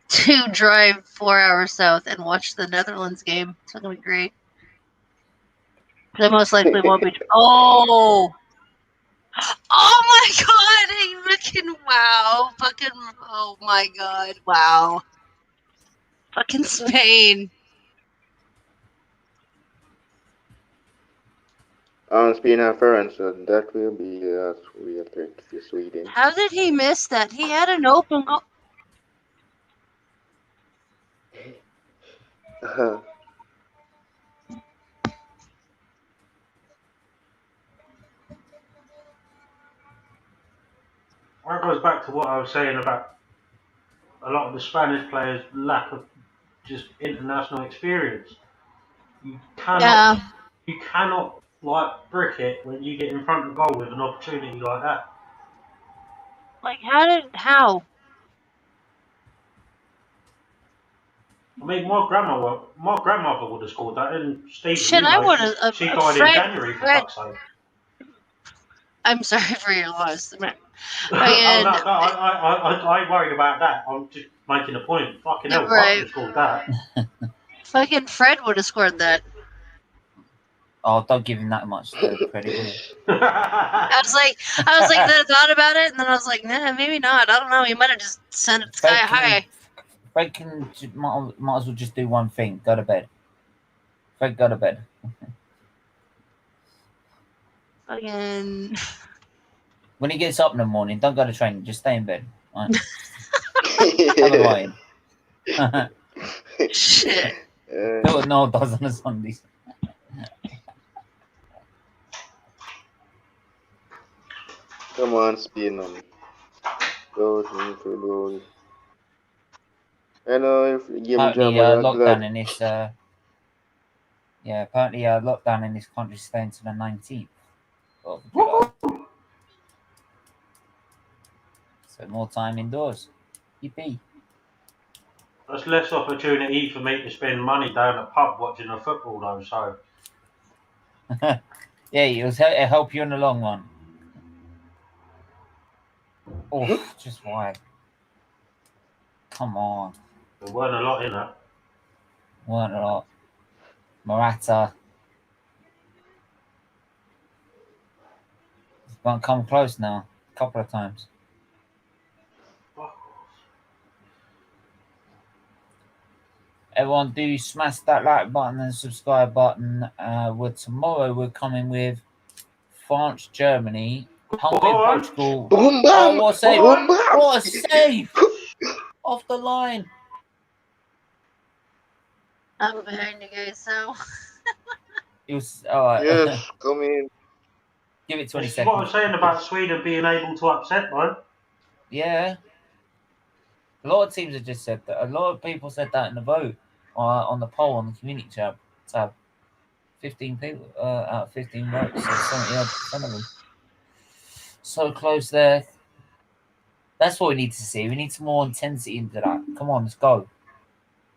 to drive 4 hours south and watch the Netherlands game. It's gonna be great. I most likely won't be. Oh my god! Hey, fucking wow! Fucking oh my god! Wow! Fucking Spain. Spain and France, so that will be we are going to Sweden. How did he miss that? He had an open goal. That goes back to what I was saying about a lot of the Spanish players' lack of just international experience. You cannot like brick it when you get in front of goal with an opportunity like that. Like, how? I mean, my grandmother would have scored that, and Steve, Shit, you I know, would have. she died in January, for Fred, fuck's sake. I'm sorry for your loss. Oh no, Fucking, I ain't worried about that. I'm just making a point. Fucking hell, I would right. have scored that. Fucking Fred would have scored that. Oh, don't give him that much credit, will you? I was like, then I thought about it, and then I was like, nah, maybe not. I don't know. He might have just sent it sky high. Fred can might as well just do one thing. Go to bed. Fred, go to bed. Fucking. When he gets up in the morning, don't go to training. Just stay in bed. Right? Have a lie-in. Shit. Do what Noel does on the Sundays. Come on, spin on. Go. I know if game Apparently, jam lockdown in this. Apparently, lockdown in this country is staying to the 19th of July. So more time indoors. Yippee. That's less opportunity for me to spend money down the pub watching the football, though. So Yeah, it'll help you in the long run. Oh, just why? Come on. there weren't a lot in it. Weren't a lot. Morata. He's gonna come close now. A couple of times. Everyone do smash that like button and subscribe button. Tomorrow we're coming with France, Germany, Hungary, Portugal. Boom, Oh, what a save! boom, bam. What a save! Off the line. I'm behind you guys, so. It was alright. Yes, come in. Give it 20 This is seconds. what I'm saying about Sweden being able to upset, man. Yeah. A lot of teams have just said that. A lot of people said that in the vote on the poll on the community tab. 15 people out of 15 votes. So 70% of them. So close there. That's what we need to see. We need some more intensity into that. Come on, let's go.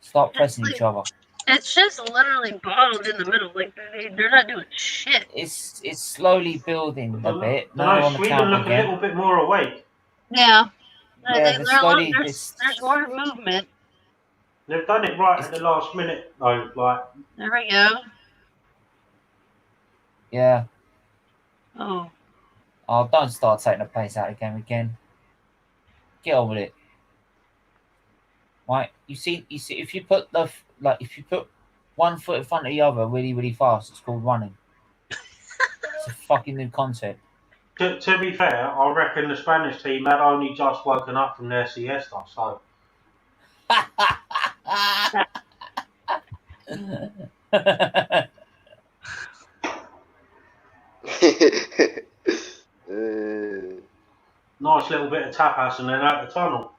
Start pressing each other. It's just literally bottled in the middle. Like, they're not doing shit. It's slowly building a bit. No, Now on the Sweden count look a again. little bit more awake. Yeah. Yeah, There's more movement. They've done it right at the last minute, though. Like, There we go. Yeah. Oh. Oh, don't start taking the pace out of the game again. Get on with it. Right? You see, if you put one foot in front of the other really, really fast, it's called running. It's a fucking new concept. to be fair, I reckon the Spanish team had only just woken up from their siesta, so. Nice little bit of tapas and then out the tunnel.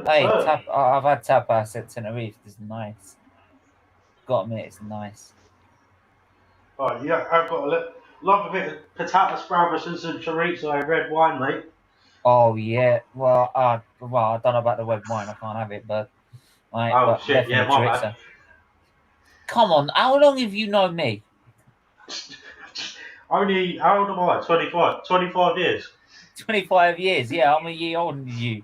Hey, I've had tapas at Tenerife. It's nice. Got to admit, it's nice. Oh, yeah, I've got love a bit of patata spravis and some chorizo and red wine, mate. Oh yeah. Well, I don't know about the red wine. I can't have it, but Shit, yeah, my bad. Come on, how long have you known me? Only, how old am I? 25 years. 25 years. Yeah, I'm a year older than you.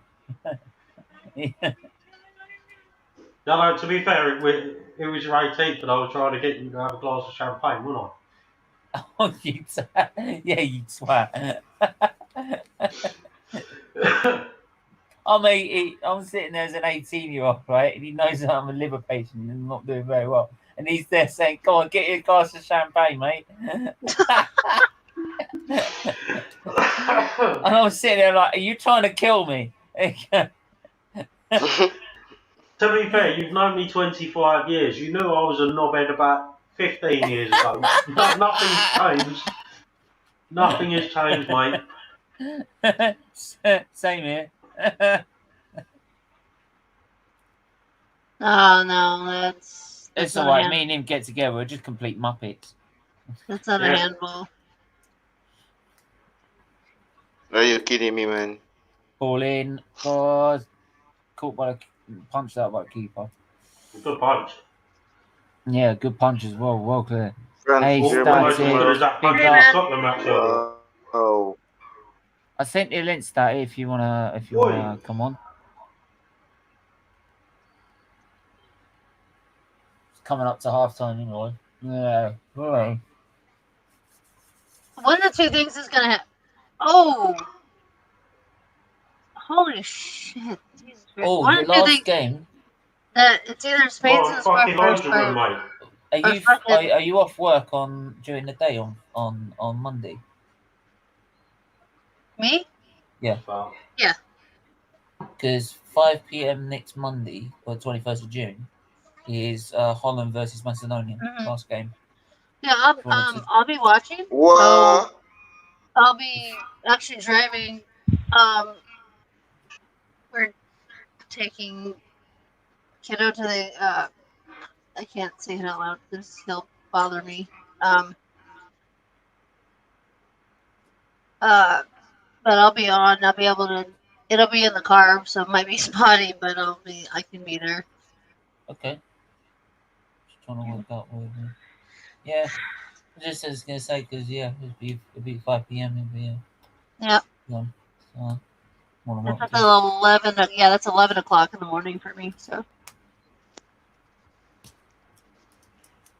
No, to be fair, it was your 18th, and I was trying to get you to have a glass of champagne, wasn't I? Oh, you yeah, you twat. I'm sitting there as an 18-year-old, right? And he knows that I'm a liver patient and not doing very well. And he's there saying, "Come on, get you a glass of champagne, mate." And I'm sitting there like, "Are you trying to kill me?" To be fair, you've known me 25 years. You knew I was a knobhead about 15 years ago. Nothing's changed. Nothing has changed, mate. Same here. Oh no, that's It's not all a right. hand. Me and him get together. We're just complete muppets. That's not a Yeah. handball. Are you kidding me, man? Ball in. God. Caught by the punched out by the keeper. Good punch. Yeah, good punch as well. Well clear. France, Hey, Almost as good started. as that Big punch Hey, in the up. man. Scotland match earlier. wow. I sent you a link, Statty, if you wanna Oi. come on. It's coming up to half time anyway. Yeah. Right. One of the two things is gonna happen. Oh, holy shit! Jesus Christ. Oh, One the of the two last things game. that it's either Spain's Oh, gonna I'm score fucking first loads of room, mate. Are or you fucking are you off work on during the day on Monday? me. Yeah. So, Because 5 p.m. next Monday, or 21st of June, is Holland versus Macedonia. Mhm. Last game. Yeah, I'll be watching. So What? I'll be actually driving. We're taking kiddo to the. I can't say it out loud because he'll bother me. But I'll be on. I'll be able to. It'll be in the car, so it might be spotty, but I can be there. Okay. Just trying to work out where. Yeah. Just as I was gonna say, because yeah, it'd be 5 p.m. It'd be Yeah. on. So more than It's welcome at to. 11. Yeah, that's 11 o'clock in the morning for me. So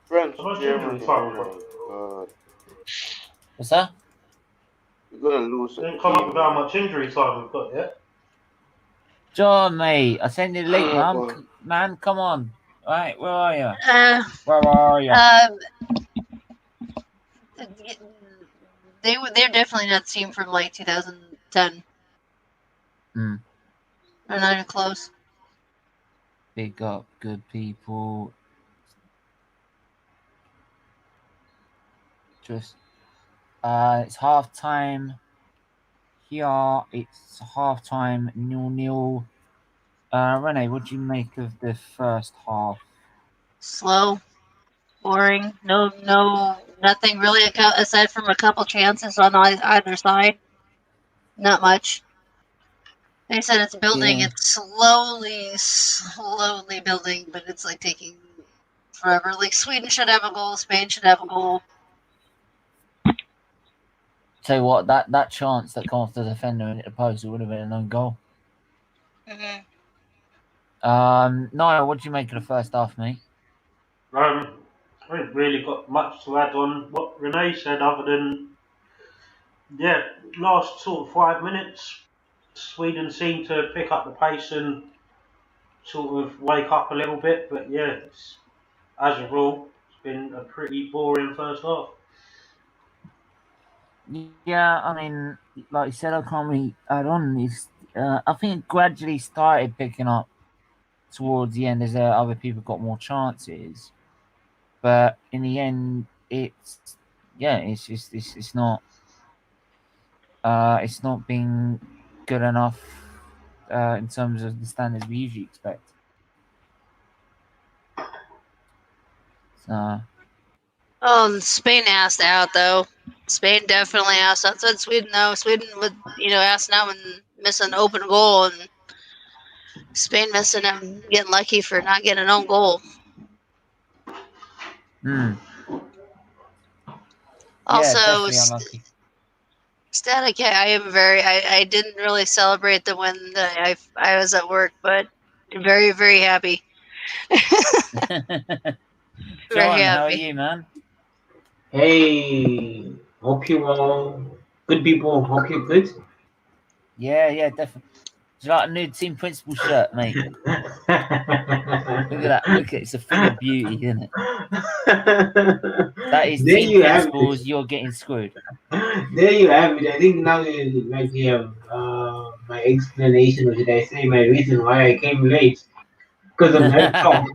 France, how much injury Germany. time Oh we got? my god. What's that? You're gonna lose Didn't come up with how again. much injury time we've got yet. John, mate, I sent you the link, man. Well, Man, come on. All right, where are you? uh, Where are you? they're definitely not team from like 2010. Hmm. They're not even close. Big up, good people. Just it's half time here. It's half time 0-0. Renee, what do you make of the first half? Slow, boring. No, nothing really aside from a couple chances on either side. Not much. They said it's building. Yeah. It's slowly building, but it's like taking forever. Like Sweden should have a goal. Spain should have a goal. Tell you what, that chance that come off the defender and hit the post, it would have been an own goal. Mm-hmm. Niall, what do you make of the first half, mate? I haven't really got much to add on what Renee said, other than last sort of 5 minutes, Sweden seemed to pick up the pace and sort of wake up a little bit. But yeah, as a rule, it's been a pretty boring first half. Yeah, I mean, like you said, I can't really add on. I think it gradually started picking up towards the end as other people got more chances. But in the end, it's just it's not being good enough in terms of the standards we usually expect. So Spain asked out though. Spain definitely asked outside Sweden though. Sweden would ask out and miss an open goal, and Spain missing him, getting lucky for not getting an own goal. Also, definitely unlucky. Static. I didn't really celebrate the win that I was at work, but very very happy. John, how are you, man? Hey, hope you all good people. Hope you're good. Yeah, definitely. Do you like a new team principal shirt, mate? Look at that. Look at it. It's a thing of beauty, isn't it? That is There team you have principals. it. You're getting screwed. There you have it. I think now you have my explanation, or should I say my reason why I came late. Because of that talk.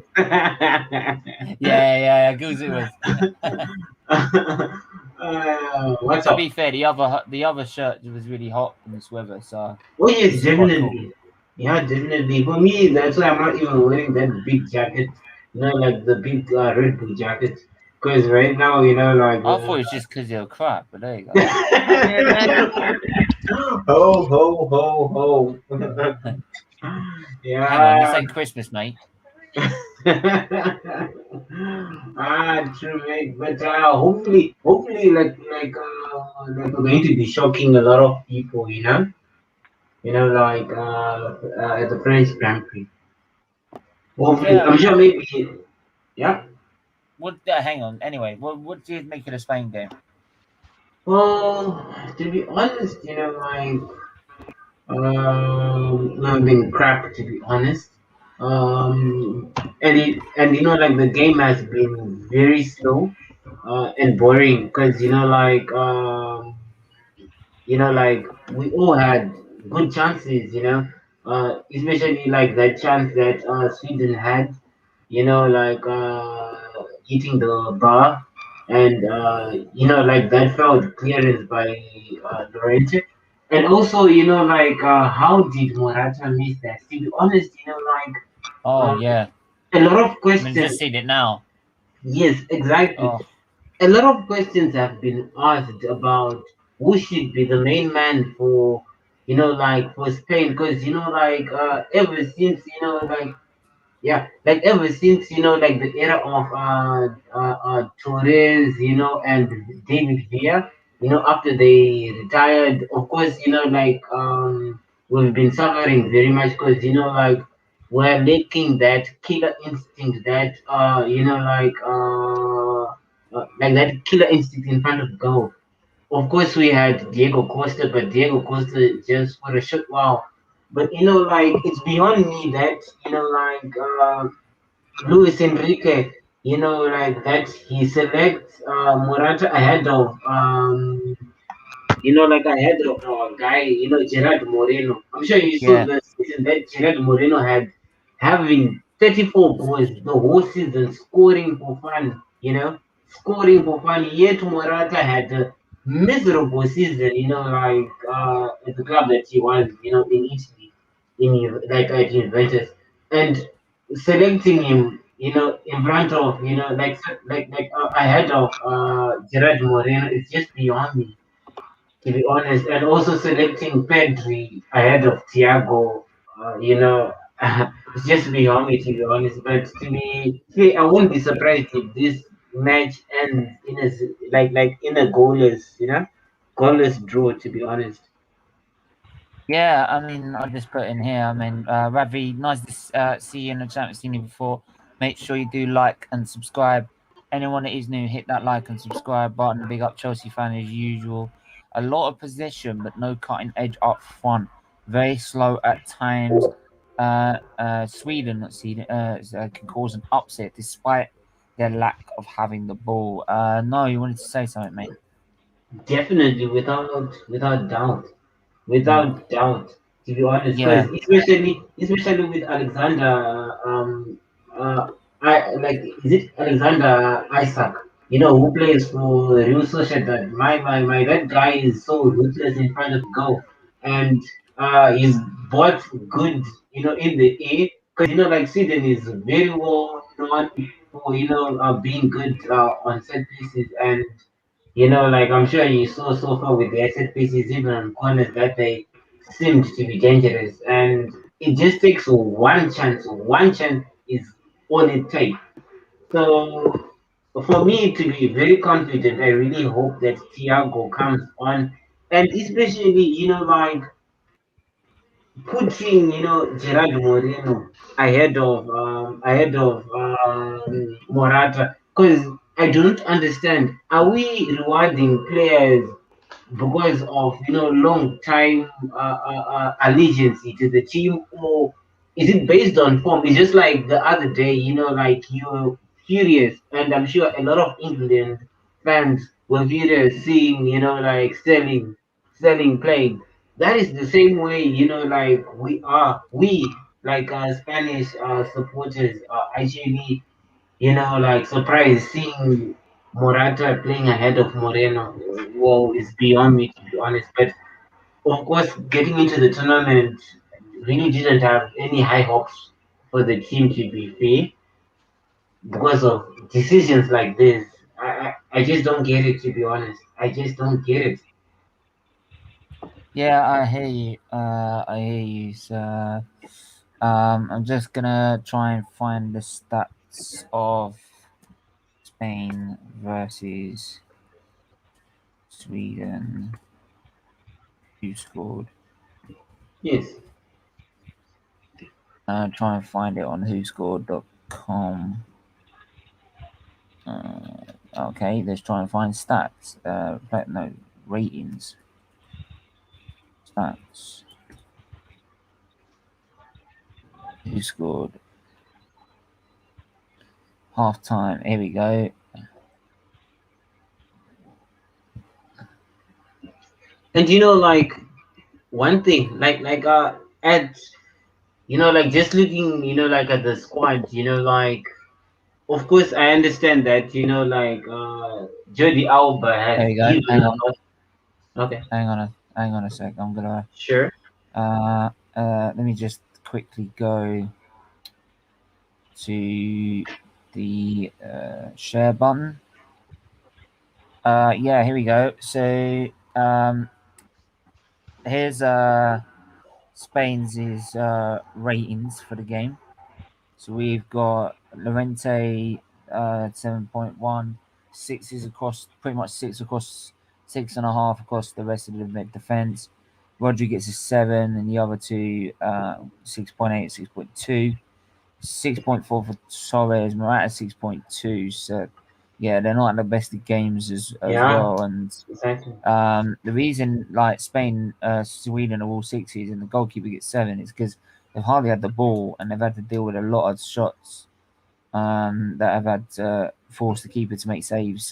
Yeah, goes it was. What's To up? be fair, the other shirt was really hot in this weather, so Oh yes, this is quite cool. definitely. Yeah, definitely. For me, that's why I'm not even wearing that big jacket. Like the big Red Bull jacket. Because right now, like. I thought it was just because you're crap, but there you go. Ho, ho, ho, ho. Hang on, this Yeah. ain't Christmas, mate. True, mate. But hopefully, like we're going to be shocking a lot of people, like at the French Grand Prix. Hopefully, Yeah. I'm sure maybe, yeah. What? Hang on. Anyway, what do you make of the Spain game? Well, to be honest, not been crap to be honest. And like the game has been very slow, and boring because like we all had good chances, especially like that chance that Sweden had, hitting the bar, and like that failed clearance by Llorente. And also, how did Morata miss that? To be honest, Oh uh, yeah. a lot of I mean, just questions. seen it now. Yes, exactly. Oh A lot of questions have been asked about who should be the main man for, for Spain, because ever since ever since like the era of Torres, and David Villa, after they retired, of course, we've been suffering very much because we're lacking that killer instinct that like that killer instinct in front of goal. Of course, we had Diego Costa, but Diego Costa just for a short while. But it's beyond me that Luis Enrique, that he selects Morata ahead of ahead of our guy, Gerard Moreno. I'm sure you saw yeah. the season that Gerard Moreno had having 34 goals the whole season, scoring for fun, scoring for fun. Yet Morata had a miserable season, at the club that he was, in Italy, at Juventus, and selecting him, in front of, ahead of Gerard Moreno is just beyond me, to be honest. And also selecting Pedri ahead of Thiago, it's just beyond me, to be honest. But I won't be surprised if this match ends in in a goalless, goalless draw. To be honest. Yeah, I mean, I just put in here. I mean, Ravi, nice to see you in the chat. Seen you before. Make sure you do like and subscribe. Anyone that is new, hit that like and subscribe button. Big up Chelsea fan as usual. A lot of possession, but no cutting edge up front. Very slow at times. Sweden, not Sweden, can cause an upset despite their lack of having the ball. No, you wanted to say something, mate? Definitely, without doubt. Mm. Without doubt, to be honest, because Yeah, especially with Alexander, I like is it Alexander Isaac? Who plays for Real Sociedad. My that guy is so ruthless in front of goal, and he's bought good, in the air, because like Sweden is very well known for being good on set pieces. And I'm sure you saw so far with the asset pieces, even on corners, that they seemed to be dangerous. And it just takes one chance. One chance is all it takes. So for me to be very confident, I really hope that Thiago comes on. And especially, putting, Gerard Moreno ahead of Morata, because I don't understand. Are we rewarding players because of long time allegiance to the team, or is it based on form? It's just like the other day, like you're furious, and I'm sure a lot of England fans were furious seeing like selling playing. That is the same way, like we like Spanish supporters are actually like surprised seeing Morata playing ahead of Moreno. Well, it's beyond me, to be honest. But of course, getting into the tournament, really didn't have any high hopes for the team to be fair because of decisions like this. I just don't get it, to be honest. I just don't get it. Yeah, I hear you. I hear you. So, I'm just gonna try and find the stats of Spain versus Sweden. Who scored? Yes. Try and find it on whoscored.com. Okay, let's try and find stats. No, ratings. Stats. Who scored? Half time. Here we go. And like one thing, at like just looking, like at the squad, like of course I understand that, like Jody Alba There has we go. given a lot. Okay, Hang on a sec. I'm gonna. sure. Let me just quickly go to the share button. Yeah, here we go. So here's Spain's ratings for the game. So we've got Lorente 7.1, sixes across, pretty much six across, 6.5 across the rest of the mid defense. Rodri gets a 7, and the other two 6.8, 6.2. 6.4 for Torres, Morata 6.2. So yeah, they're not the best of games as Yeah, well. And exactly. the reason like Spain, Sweden are all sixes and the goalkeeper gets 7 is because they've hardly had the ball and they've had to deal with a lot of shots that have had forced the keeper to make saves.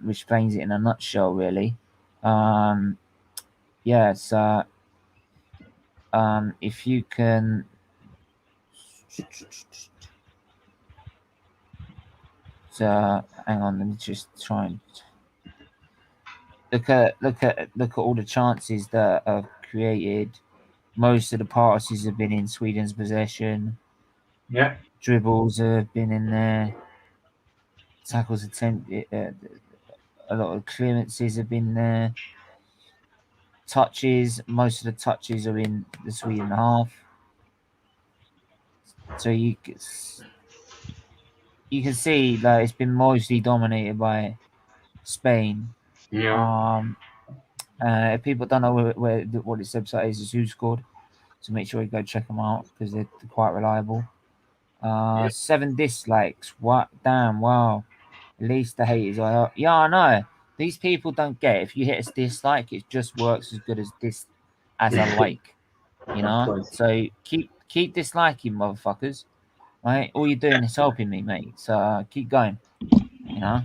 Which explains it in a nutshell, really. Yeah, so if you can. So hang on, let me just try and look at all the chances that have created. Most of the passes have been in Sweden's possession. Yeah. Dribbles have been in there. Tackles attempted. A lot of clearances have been there. Touches. Most of the touches are in the Sweden half. So you can see that it's been mostly dominated by Spain. Yeah. If people don't know what this website is who scored. So make sure you go check them out because they're quite reliable. 7 dislikes. What? Damn! Wow. At least the haters are. Yeah, I know. These people don't get it. If you hit a dislike, it just works as good as a like. You Of know. course. So keep disliking, motherfuckers. Right? All you're doing is helping me, mate. So keep going. You know.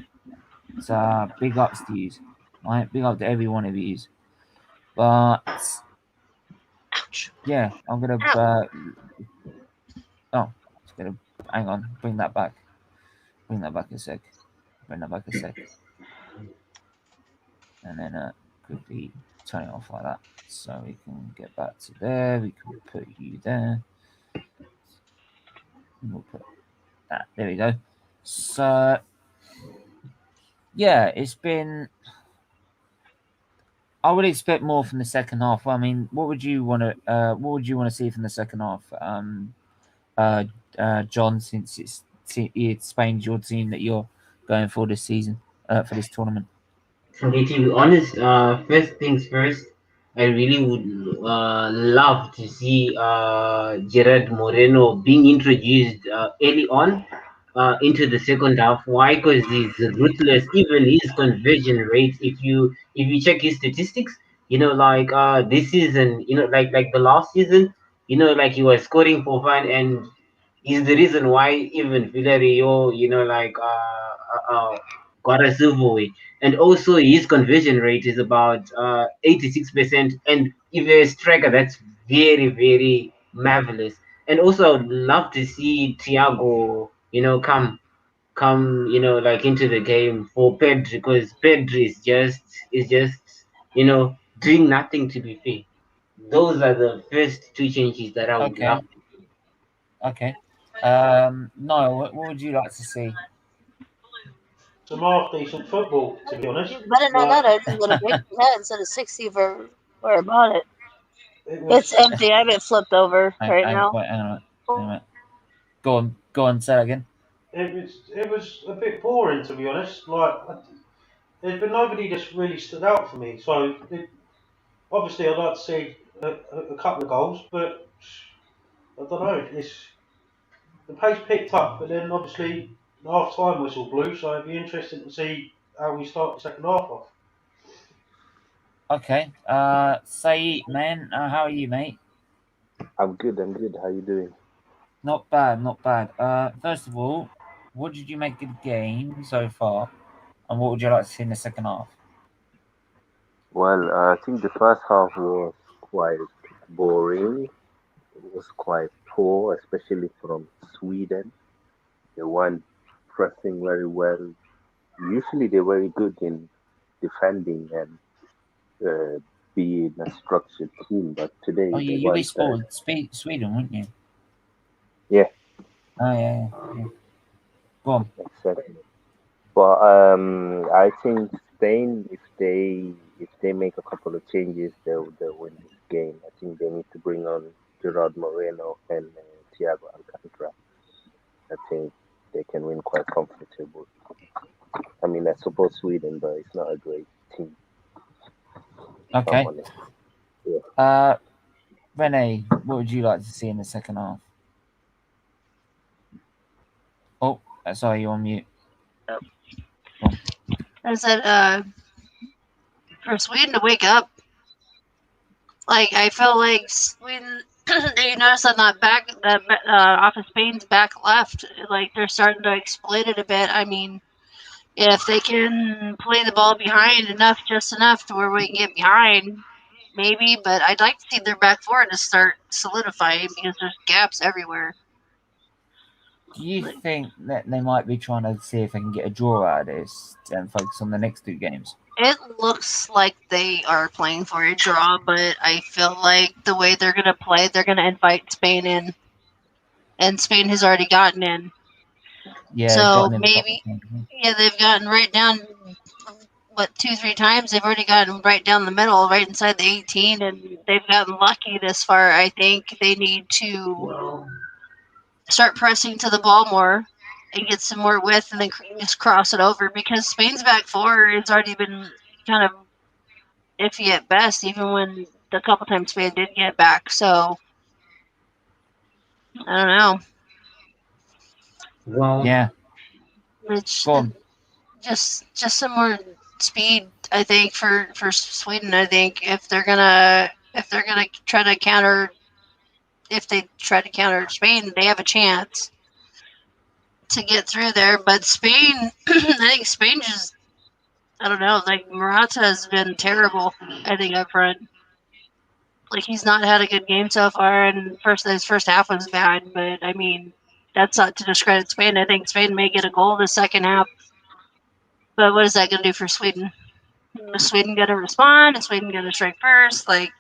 So big ups to you. Right? Big up to every one of you. But Ouch. yeah, I'm gonna. Ow. Oh, it's gonna. Hang on. Bring that back. Bring that back a sec. Bring that back a sec. And then quickly turn it off like that. So we can get back to there. We can put you there. And we'll put that. There we go. So yeah, it's been. I would expect more from the second half. I mean, what would you want to? What would you want to see from the second half? Uh, John, since it's Spain's your team that you're going for this season, for this tournament. Okay, to be honest, first things first, I really would love to see Gerard Moreno being introduced early on into the second half. Why? Because he's ruthless. Even his conversion rate, if you check his statistics, like this season, like the last season, like he was scoring for fun, and is the reason why even Villarreal, got a silverware. And also his conversion rate is about 86%. And if you're a striker, that's very, very marvelous. And also I'd love to see Thiago, come, like into the game for Pedri, because Pedri is just, doing nothing, to be fair. those are the first two changes that I would Okay. love. Okay. Niall, what would you like to see? Some half decent football, to be honest. Better than Like, that, I just got a big head instead of 60 for where I bought it. it It's was empty. I have it flipped over right now. Wait, hang on a minute. Go on, say that again. it was a bit boring, to be honest. Like, there's been nobody that's really stood out for me. So obviously, I'd like to see a couple of goals, but I don't know. The pace picked up, but then obviously the half time whistle blew. So it'd be interesting to see how we start the second half off. Okay. Say, man, how are you, mate? I'm good. How you doing? Not bad, not bad. First of all, what did you make of the game so far, and what would you like to see in the second half? Well, I think the first half was quite boring. It was quite poor, especially from Sweden. They weren't pressing very well. Usually, they're very good in defending and being a structured team, but today Oh, they you weren't that. exported Sweden, wouldn't you? Yeah, Oh, yeah. Go on. exactly. But I think Spain, if they make a couple of changes, they'll win this game. I think they need to bring on Gerard Moreno and Thiago Alcantara. I think they can win quite comfortable. I mean, I suppose Sweden, but it's not a great team. If I'm Okay. honest. Yeah. Renee, what would you like to see in the second half? Oh, sorry, you're on mute. I said, for Sweden to wake up, like I feel like Sweden. You notice on that back, that off of Spain's back left, like they're starting to exploit it a bit. I mean, if they can play the ball behind enough, just enough to where we can get behind, maybe. But I'd like to see their back four to start solidifying because there's gaps everywhere. Do you think that they might be trying to see if they can get a draw out of this and focus on the next two games? It looks like they are playing for a draw, but I feel like the way they're going to play, they're going to invite Spain in. And Spain has already gotten in. Yeah, So gotten in maybe, yeah, they've gotten right down, 2-3 times. They've already gotten right down the middle, right inside the 18, and they've gotten lucky this far. I think they need to Well, start pressing to the ball more and get some more width and then just cross it over because Spain's back four has already been kind of iffy at best, even when the couple times Spain did get back. So I don't know. well, Yeah, It's go on. just some more speed. I think for Sweden. I think if they're gonna try to counter, if they try to counter Spain, they have a chance to get through there. But Spain, I think Spain just, I don't know. Like Morata has been terrible. I think up front. Like he's not had a good game so far, and his first half was bad. But I mean, that's not to discredit Spain. I think Spain may get a goal the second half, but what is that going to do for Sweden? Is Sweden going to respond? Is Sweden going to strike first? Like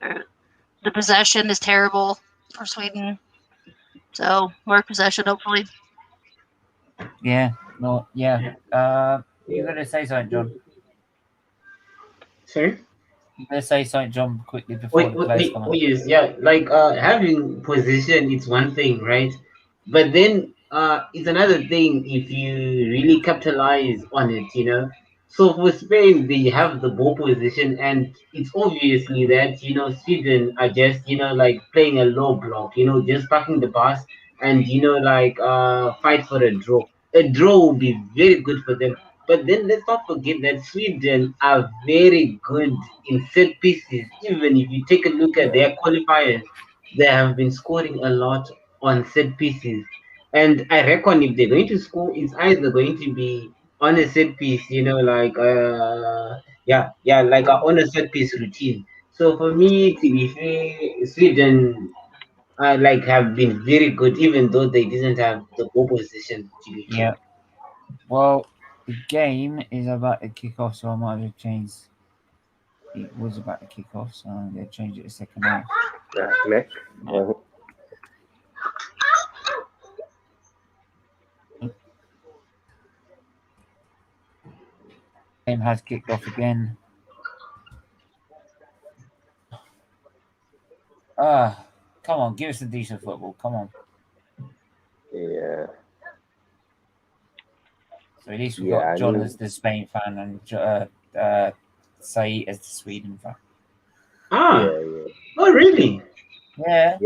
the possession is terrible for Sweden, so more possession hopefully. Yeah, no, yeah. You're gonna say something, John. sorry. You're gonna say something, John, quickly before the players come on. Yes, yeah. Like having position is one thing, right? But then it's another thing if you really capitalize on it, you know. So for Spain, they have the ball position, and it's obviously that Sweden are just like playing a low block, just parking the pass and like fight for a draw. A draw will be very good for them. But then let's not forget that Sweden are very good in set pieces. Even if you take a look at their qualifiers, they have been scoring a lot on set pieces. And I reckon if they're going to score, it's either going to be on a set piece, like on a set piece routine. So for me, to be fair, Sweden have been very good, even though they didn't have the ball position. To be fair. Yeah. Well, the game is about to kick off, so I might have changed It was about to kick off, so I'm going to change it to second half. Nick? Game has kicked off again. Come on, give us some decent football. Come on. Yeah. So at least we've got John as the Spain fan and Saeed as the Sweden fan. Yeah. Oh, really? Yeah.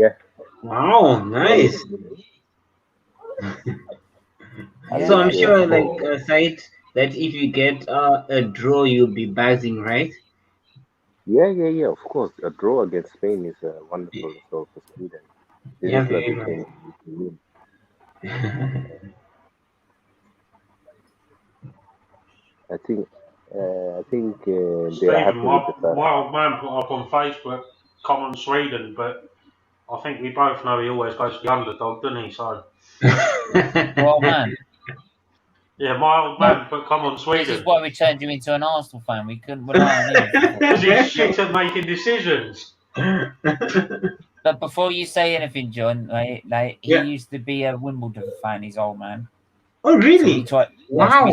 Wow, nice. So I'm sure, like, Said, that if you get a draw, you'll be buzzing, right? Yeah. Of course, a draw against Spain is a wonderful result for Sweden. This is very what we can win. I think they're happy with the fact. My old man put up on Facebook, come on Sweden, but I think we both know he always goes for the underdog, doesn't he? So. Well, man. Yeah, my old man put come on Sweden. This is why we turned you into an Arsenal fan. We couldn't rely on him. Because he's shit at making decisions. But before you say anything, John, he used to be a Wimbledon fan, his old man. Oh, really? So wow.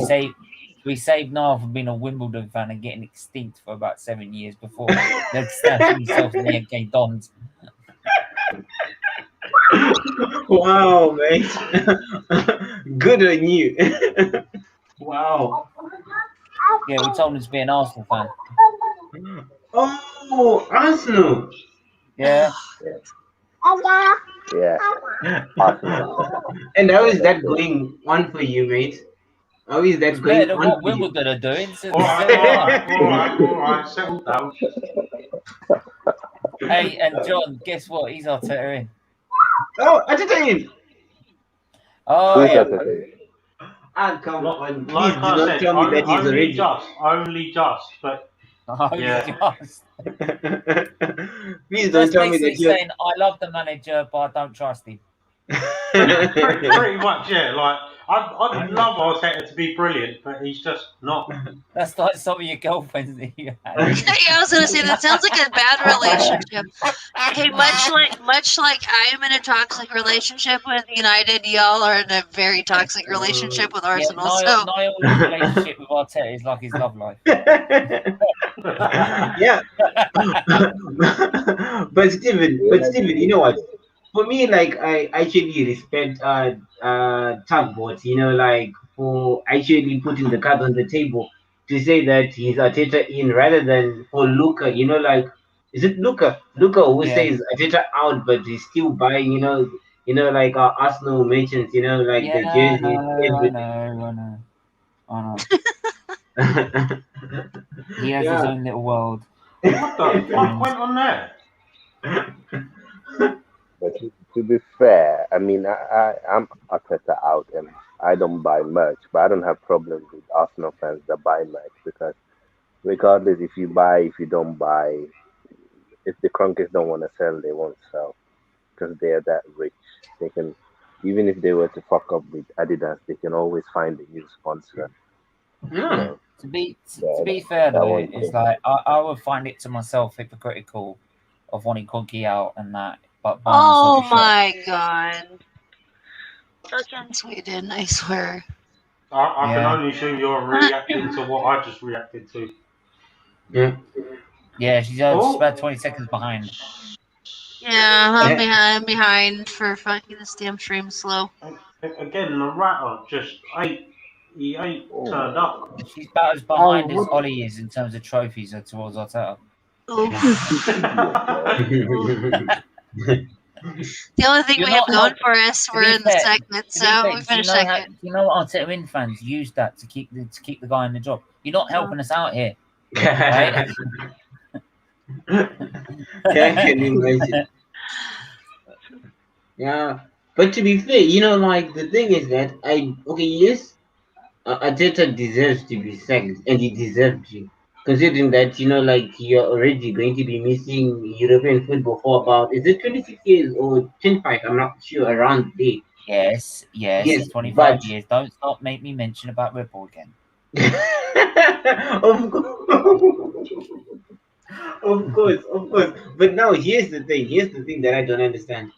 We saved Niall from being a Wimbledon fan and getting extinct for about 7 years before they'd stabbed himself in the MK Dons. Wow, mate. Good on you. Wow. Yeah, we told him to be an Arsenal fan. Oh, Arsenal. Yeah. Yeah. And how is that going on for you, mate? How is that going on what for you? Wimbledon are doing? All right, settle down. Hey, and John, guess what? He's Arteta in. Oh, Arteta in. Oh, yeah. Ah, come on. Please Like do not tell me that he's already. Only just, but just. Please don't tell me that you're saying I love the manager, but I don't trust him. pretty much, yeah. Like I'd love Arteta to be brilliant, but he's just not. That's like some of your girlfriends that you had. Yeah, I was gonna say that sounds like a bad relationship. Okay, much like I am in a toxic relationship with United, y'all are in a very toxic relationship with Arsenal. Niall's relationship with Arteta is like his love life. Yeah. But Steven, you know what? For me, like, I actually respect Tugboat, you know, like, for actually putting the cards on the table to say that he's Arteta in rather than for Luca, you know, like, is it Luca? Luca who says Arteta out, but he's still buying, you know, like Arsenal mentions, you know, like the jersey. I know. He has his own little world. What the fuck went on there? But to be fair, I mean, I'm Arteta out, and I don't buy merch, but I don't have problems with Arsenal fans that buy merch, because regardless if you buy, if you don't buy, if the Kronkers don't want to sell, they won't sell, because they're that rich. They can, even if they were to fuck up with Adidas, they can always find a new sponsor. Yeah. To be fair though, it's like I would find it to myself hypocritical of wanting Conky out and that, but oh my god, fucking Sweden! I swear. I can only assume you're reacting to what I just reacted to. Yeah, she's about 20 seconds behind. Yeah, I'm behind for fucking this damn stream slow. Again, the ratter just he ain't turned up. She's about as behind as Ollie is in terms of trophies towards Arteta. The only thing we have going for us, we're in the segment, so we finished second. You know what Arteta in fans use that to keep the guy in the job? You're not helping us out here. Right? Yeah, but to be fair, you know, like, the thing is that Arteta deserves to be sacked, and he deserves to, considering that, you know, like, you're already going to be missing European football for about, is it 26 years or 25? I'm not sure, around the day. Yes, it's 25 years. Don't stop, make me mention about Ripple again. Of course, of course. But now here's the thing. Here's the thing that I don't understand.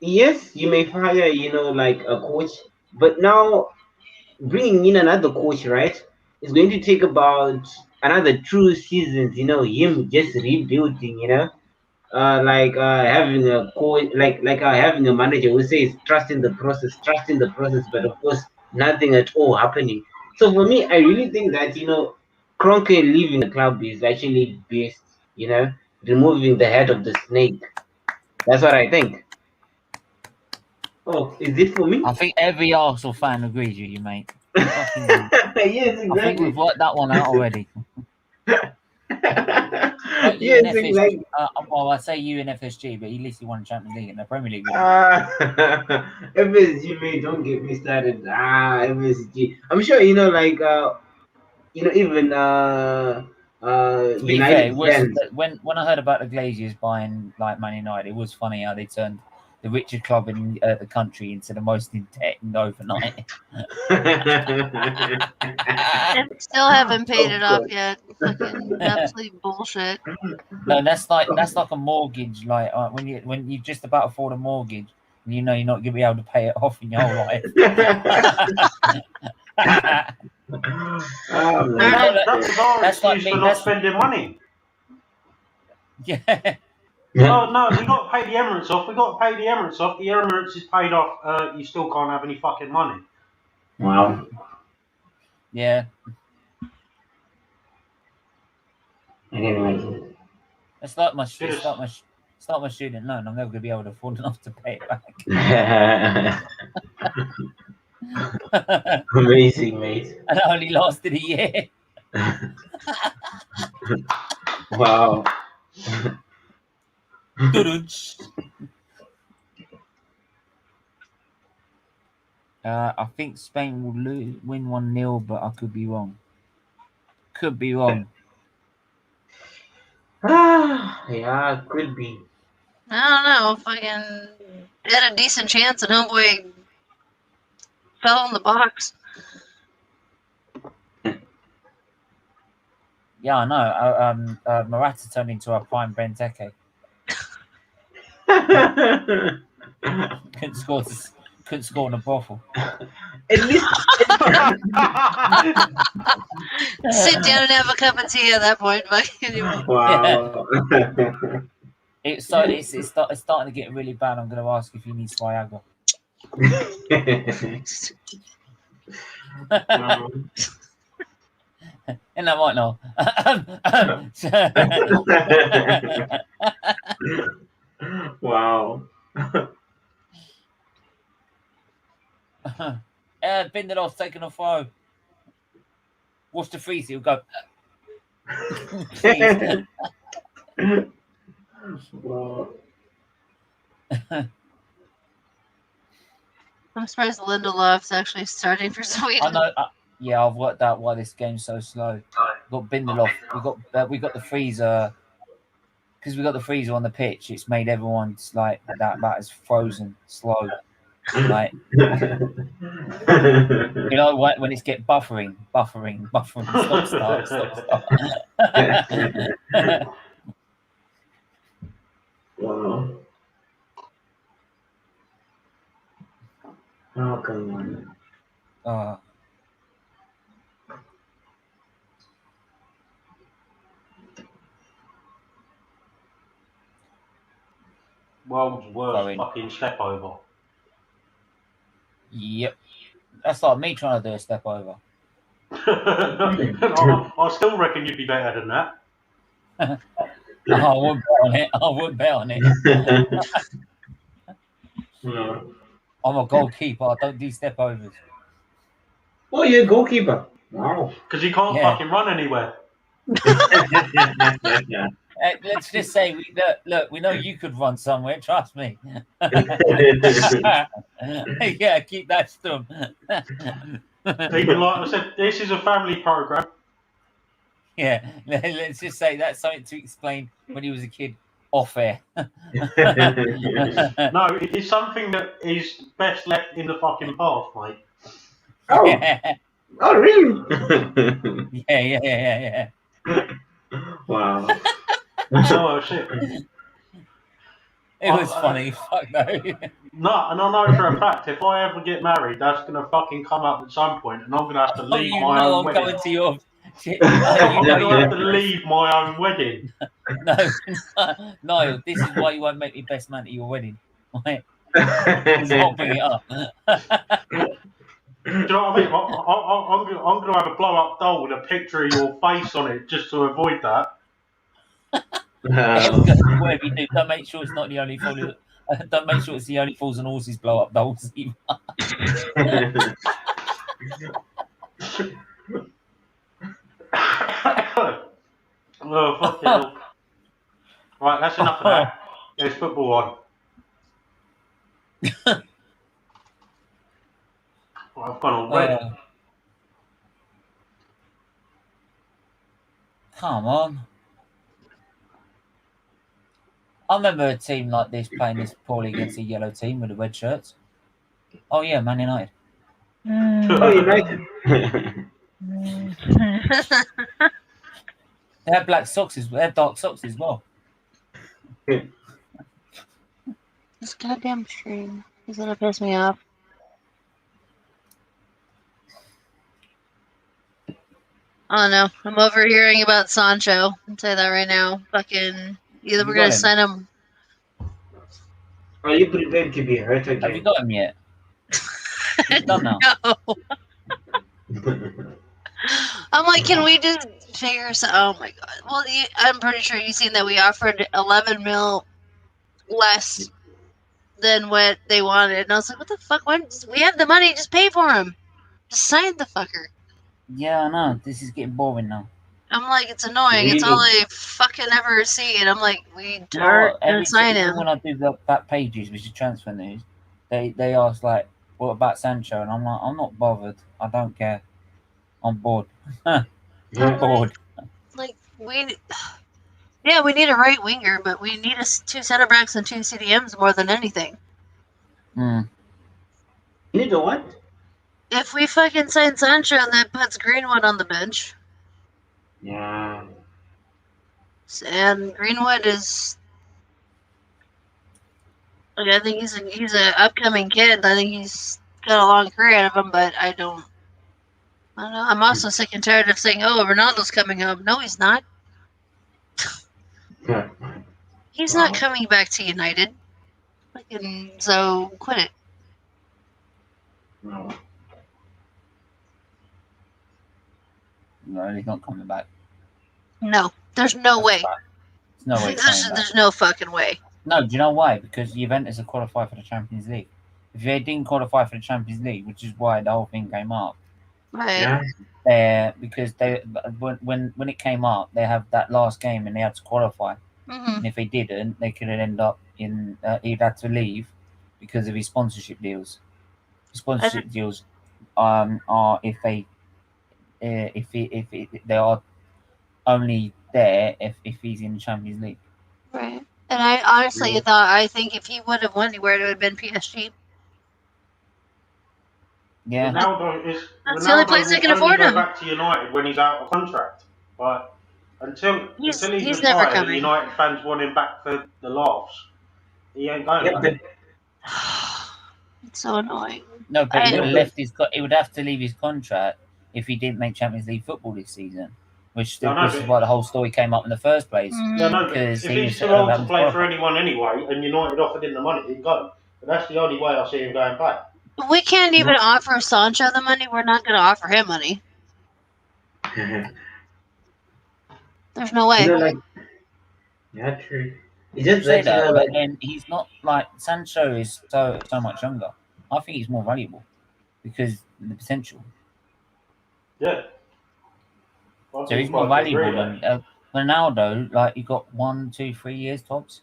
Yes, you may fire, like a coach, but now bringing in another coach, right? It's going to take about another 2 seasons. Him just rebuilding. Having a coach, having a manager who says trusting the process, but of course nothing at all happening. So for me, I really think that Kroenke leaving the club is actually best. Removing the head of the snake. That's what I think. Oh, is it for me? I think every Arsenal fan agrees with you, mate. Fucking do. Yes, I think exactly. we've worked that one out already. Like you Yes, and FSG. exactly. Well, I say you and FSG, but he literally won the Champions League and the Premier League. FSG, mate, don't get me started. FSG. I'm sure even To be fair, it United was fans. when I heard about the Glazers buying like Man United, it was funny how they turned the richest club in the country into the most in debt overnight. Still haven't paid it off course. yet. Fucking absolute bullshit. No, that's like a mortgage. Like when you just about afford a mortgage, and you know you're not gonna be able to pay it off in your whole life. Oh, man. That's our That's like excuse me, for not that's- spending money. Yeah. Oh no, we got to pay the Emirates off. We got to pay the Emirates off. The Emirates is paid off. You still can't have any fucking money. Wow. Yeah. I can imagine. It's like my student loan. I'm never gonna be able to afford enough to pay it back. Amazing, mate. And it only lasted a year. Wow. I think Spain will win 1-0, but I could be wrong. Could be wrong. Yeah, could be. I don't know. Fucking had a decent chance, and homeboy fell in the box. Yeah, I know. Morata turned into a prime Benteke. Couldn't score in a brothel. At least. Sit down and have a cup of tea at that point. Wow. It's starting to get really bad. I'm going to ask if he needs Viagra. And I might know. Wow. Bindeloff's taking a throw. Watch the freeze. He'll go. Wow. I'm surprised Lindelof's actually starting for Sweden. I know. Yeah, I've worked out why this game's so slow. We've got Bindeloff. We got the freezer. Because we got the freezer on the pitch, it's made everyone's like that is frozen slow. Like you know when it's get buffering. Stop. Wow. Oh, come on. World's worst Sorry. fucking step over. Yep. That's like me trying to do a step over. I still reckon you'd be better than that. I wouldn't bet on it. No. I'm a goalkeeper. I don't do step overs. Oh, you're a goalkeeper. Wow. Because you can't fucking run anywhere. Let's just say, look, we know you could run somewhere. Trust me. Yeah, keep that stum. Even like I said, this is a family program. Yeah, let's just say that's something to explain when he was a kid off air. No, it's something that is best left in the fucking past, mate. Oh. Yeah. Oh, really? Yeah. Wow. Oh shit! It was funny. Fuck no. No, and I know for a fact if I ever get married, that's gonna fucking come up at some point, and I'm gonna have to Oh, leave you my know own I'm wedding. coming to your. You I'm know gonna have to you're. leave my own wedding. No, Niall, this is why you won't make me best man at your wedding. Right? Because I'll bring it up. Do you know what I mean? I'm gonna have a blow up doll with a picture of your face on it just to avoid that. Whatever you do, don't make sure it's not the only fall. Don't make sure it's the only falls and horses blow up dolls. Oh, fuck it. Right, that's enough of that. There's football on. Well, I've gone all red. Come on. I remember a team like this playing this poorly against a yellow team with the red shirts. Oh yeah, Man United. Oh, United. They had black socks as well. They had dark socks as well. This goddamn stream is gonna piss me off. I don't know. I'm overhearing about Sancho. I'll tell you that right now. Fucking either we're gonna sign him. Are you prepared to be hurt again? Have you got him yet? He's done now. No. I'm like, can we just figure some? Oh my god. Well, I'm pretty sure you've seen that we offered 11 mil less than what they wanted, and I was like, what the fuck? Why? We have the money. Just pay for him. Just sign the fucker. Yeah, I know. This is getting boring now. I'm like, it's annoying. Really? It's all I fucking ever see, and I'm like, we You know aren't what? gonna sign him. When I do that pages, which is transfer news, they ask like, what about Sancho? And I'm like, I'm not bothered. I don't care. I'm bored. I'm bored. Like we need a right winger, but we need two center backs and two CDMs more than anything. Mm. You need a what? If we fucking sign Sancho, that puts Greenwood on the bench. Yeah. And Greenwood is, like, I think he's an upcoming kid. I think he's got a long career ahead of him, but I don't know. I'm also sick and tired of saying, "Oh, Ronaldo's coming home." No, he's not. He's not coming back to United. Fucking so quit it. No. No, he's not coming back. No, there's no way. There's no way. There's no fucking way. No, do you know why? Because Juventus are qualified for the Champions League. If they didn't qualify for the Champions League, which is why the whole thing came up, Right. because when it came up, they have that last game and they had to qualify. Mm-hmm. And if they didn't, they could end up in. He'd had to leave because of his sponsorship deals. Sponsorship deals are if they are only there if he's in the Champions League. Right. And I honestly I think if he would have went anywhere, it would have been PSG. Yeah. That's the only place they can afford him. Back to United when he's out of contract, but until he's never retired, coming. United fans want him back for the laughs. He ain't going. Yeah, it's so annoying. No, but he would have left he would have to leave his contract if he didn't make Champions League football this season, which is why the whole story came up in the first place. Mm-hmm. Yeah, no, because if he's too old to play for anyone anyway, and United offered him the money, he'd go. But that's the only way I see him going back. We can't even offer Sancho the money. We're not going to offer him money. There's no way. Yeah, true. He just say that, but then he's not like Sancho is so much younger. I think he's more valuable because of the potential. Yeah. So he's more valuable than Ronaldo. Like he got 1, 2, 3 years tops.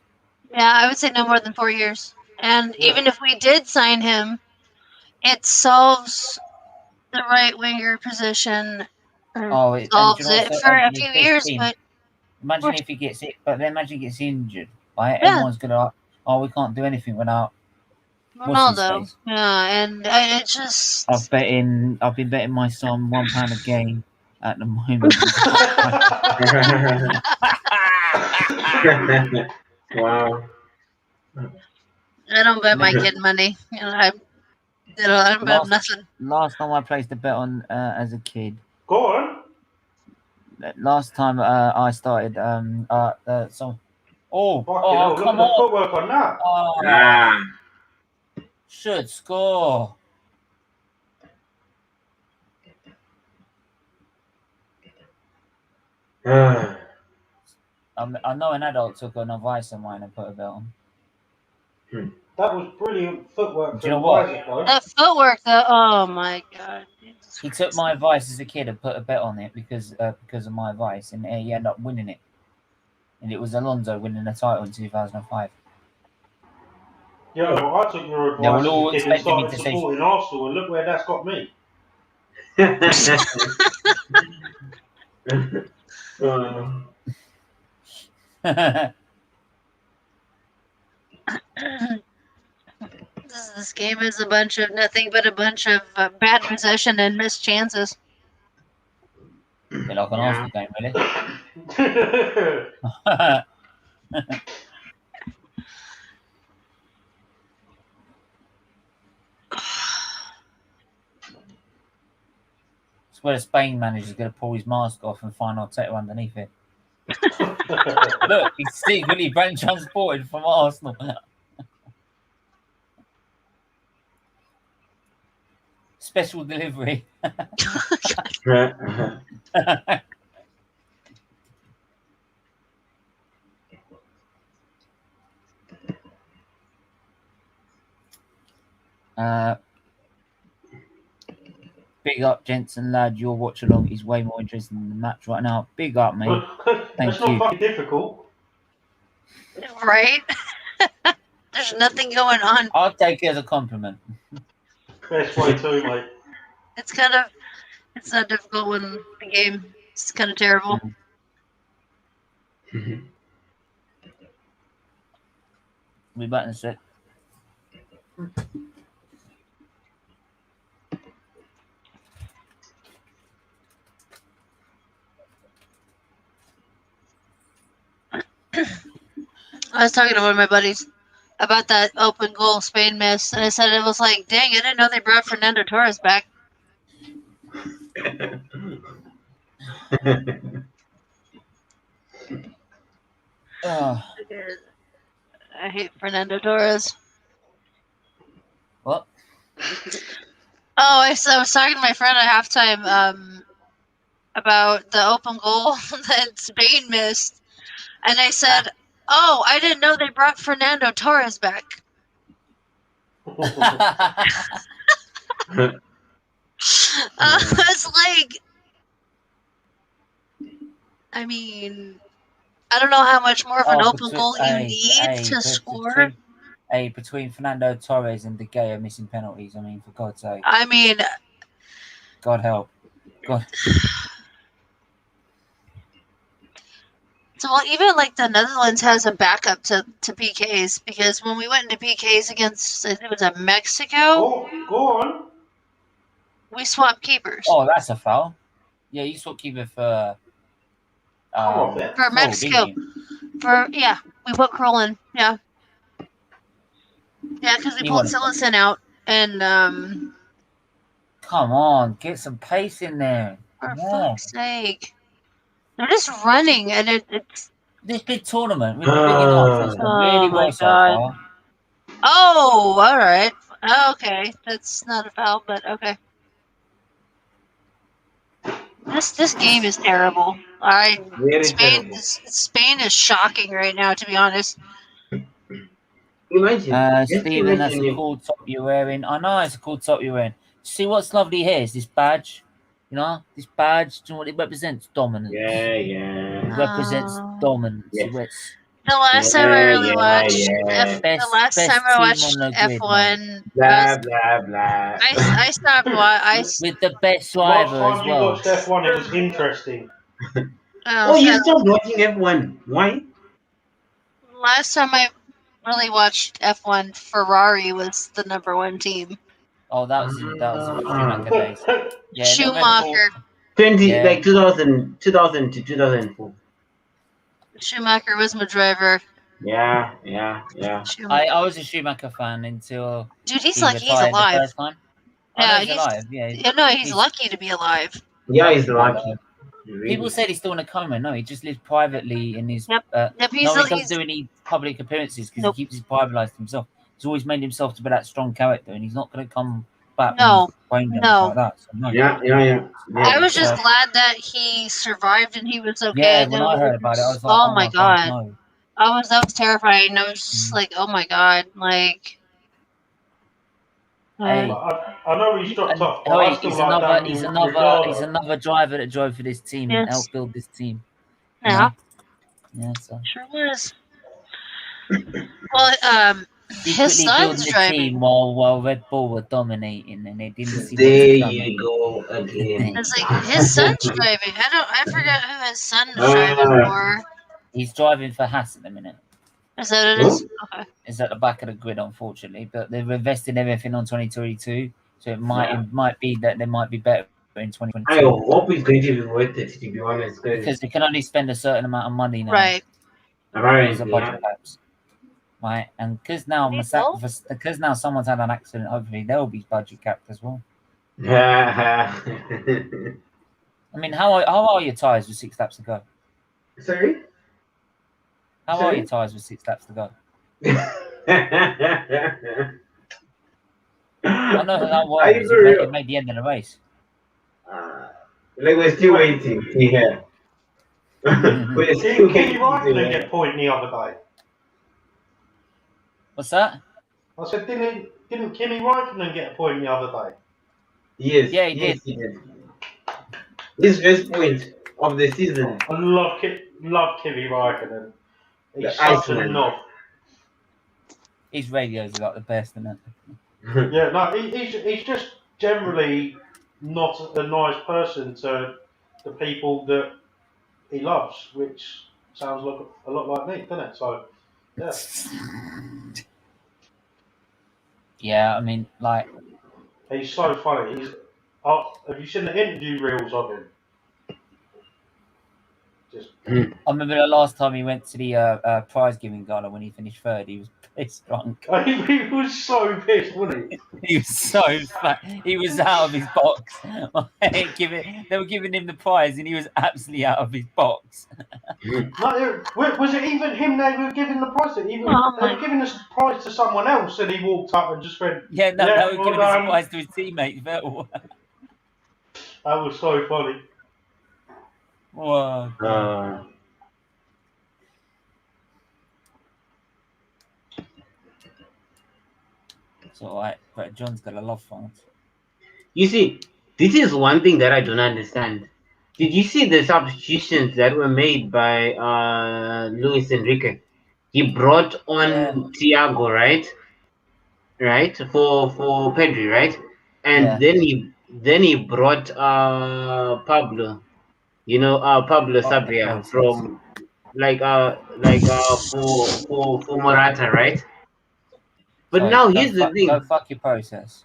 Yeah, I would say no more than 4 years. And even if we did sign him, it solves the right winger position. It solves it for a few years, but imagine if he gets it. But then imagine he gets injured. Right? Yeah. Everyone's gonna. We can't do anything without Ronaldo. Yeah, and it's just. I've been betting my son £1 a game at the moment. Wow. I don't bet my kid money. I don't bet nothing. Last time I placed a bet on as a kid. Go on. Last time I started so. Fucking hell, Come look at the on! footwork on that. Should score. I know an adult took an advice of mine and put a bet on. That was brilliant footwork. Do you know what? That footwork, though. Oh my god. He took my advice as a kid and put a bet on it because of my advice, and he ended up winning it. And it was Alonso winning the title in 2005. Yeah, well, I took your They were advice all as a kid and expecting me started to say- supporting Arsenal, and look where that's got me. This game is nothing but a bunch of bad possession and missed chances. Bit like an Arsenal game, really. It's where the Spain manager's going to pull his mask off and find Arteta underneath it. Look, he's secretly brain transported from Arsenal. Special delivery. Big up, gents and lad. Your watch along is way more interesting than the match right now. Big up, mate. That's not fucking difficult. Right? There's nothing going on. I'll take it as a compliment. Best way too, mate. It's not difficult when the game is kind of terrible. Be back in a sec. I was talking to one of my buddies about that open goal Spain missed, and I said it was like, dang, I didn't know they brought Fernando Torres back. I hate Fernando Torres. What? Oh, I was talking to my friend at halftime about the open goal that Spain missed, and I said, "Oh, I didn't know they brought Fernando Torres back." It's like, I mean, I don't know how much more of an open goal you need to score. Between Fernando Torres and De Gea missing penalties, I mean, for God's sake. I mean, God help. God. So, well, even like the Netherlands has a backup to PKs, because when we went into PKs against, it was a Mexico. Go on. We swapped keepers. Oh, that's a foul. Yeah, you swapped keeper for Mexico. We put Kroll in. Yeah, because we pulled Silicon out, and come on, get some pace in there. For fuck's sake. They're just running, and it's this big tournament really big enough. It's really well so far. Oh, all right. Okay, that's not a foul, but okay. This game is terrible. Spain is shocking right now, to be honest. Imagine, Steven, that's a cool top you're wearing. I know it's a cool top you're wearing. See what's lovely here is this badge. You know, this badge, do you know what it represents? Dominance. Yeah. It represents dominance. Yes. The last time I really watched F1, blah blah blah. I stopped with the best driver Last as time well. you watched F1, it was interesting. Oh, you stopped watching F1? Why? Last time I really watched F1, Ferrari was the number one team. Oh, that was in Schumacher days. Yeah, Schumacher. Yeah. like 2000 to 2004. Schumacher was my driver. Yeah. I was a Schumacher fan until Dude, he's he like he's retired the alive. first time. I know Yeah, he's alive. Yeah, no, he's he's lucky to be alive. Yeah, lucky he's to be lucky. alive. Really. People said he's still in a coma. No, he just lives privately in his. Yep. No, he He's doesn't do any public appearances because Nope. he keeps his private life to himself. He's always made himself to be that strong character, and he's not going to come back No, when he's brain damage no. like that. So no. Yeah. I was just glad that he survived and he was okay. Yeah, when I heard about it, I was like, oh my god. no. That was terrifying. I was just like, oh my god, like. Hey, I know he's dropped off, but I still he's like another, Daniel he's another driver that drove for this team and helped build this team. Yeah. Yeah, so. Sure was. Well, his son's driving. Team while Red Bull were dominating, and they didn't see There what's coming. you go again. It's like his son's driving. I forgot who his son is driving for. He's driving for Haas at the minute. Is that what it is? Okay. It's at the back of the grid, unfortunately, but they've invested everything on 2022, so it might be that they might be better in 2022. I hope it's going to be worth it, to be honest, because they can only spend a certain amount of money now. Right. Because of budget caps. Right, and because now someone's had an accident, hopefully they'll be budget capped as well. Yeah. I mean, how are your tyres with 6 laps to go? Sorry? How are your tyres with 6 laps to go? I know how well it made the end of the race. Like we're still waiting to hear. We're still Kimi Raikkonen get a point the other day. What's that? I said, didn't Kimi Raikkonen get a point the other day? Yes. Yeah, he did. His first point of the season. I love Kimi Raikkonen. He's such a knob. His radios are like the best, isn't it? Yeah, no, he's just generally not a nice person to the people that he loves, which sounds like a lot like me, doesn't it? So, yeah. Yeah, I mean, like... He's so funny. Have you seen the interview reels of him? I remember the last time he went to the prize giving gala when he finished third. He was pissed drunk. He was so pissed, wasn't he? He was so fat. He was out of his box. They were giving him the prize, and he was absolutely out of his box. No, was it even him they were giving the prize to? They were giving the prize to someone else, and he walked up and just went. Yeah, no, they were giving the prize to his teammate Vettel. That was so funny. Wow. It's alright, but John's got a love font. You see, this is one thing that I don't understand. Did you see the substitutions that were made by Luis Enrique? He brought on Thiago, right? Right, for Pedri, right? And then he brought Pablo. You know, Pablo Sabria from for Morata, right? But sorry, now here's the thing. Go fuck your process.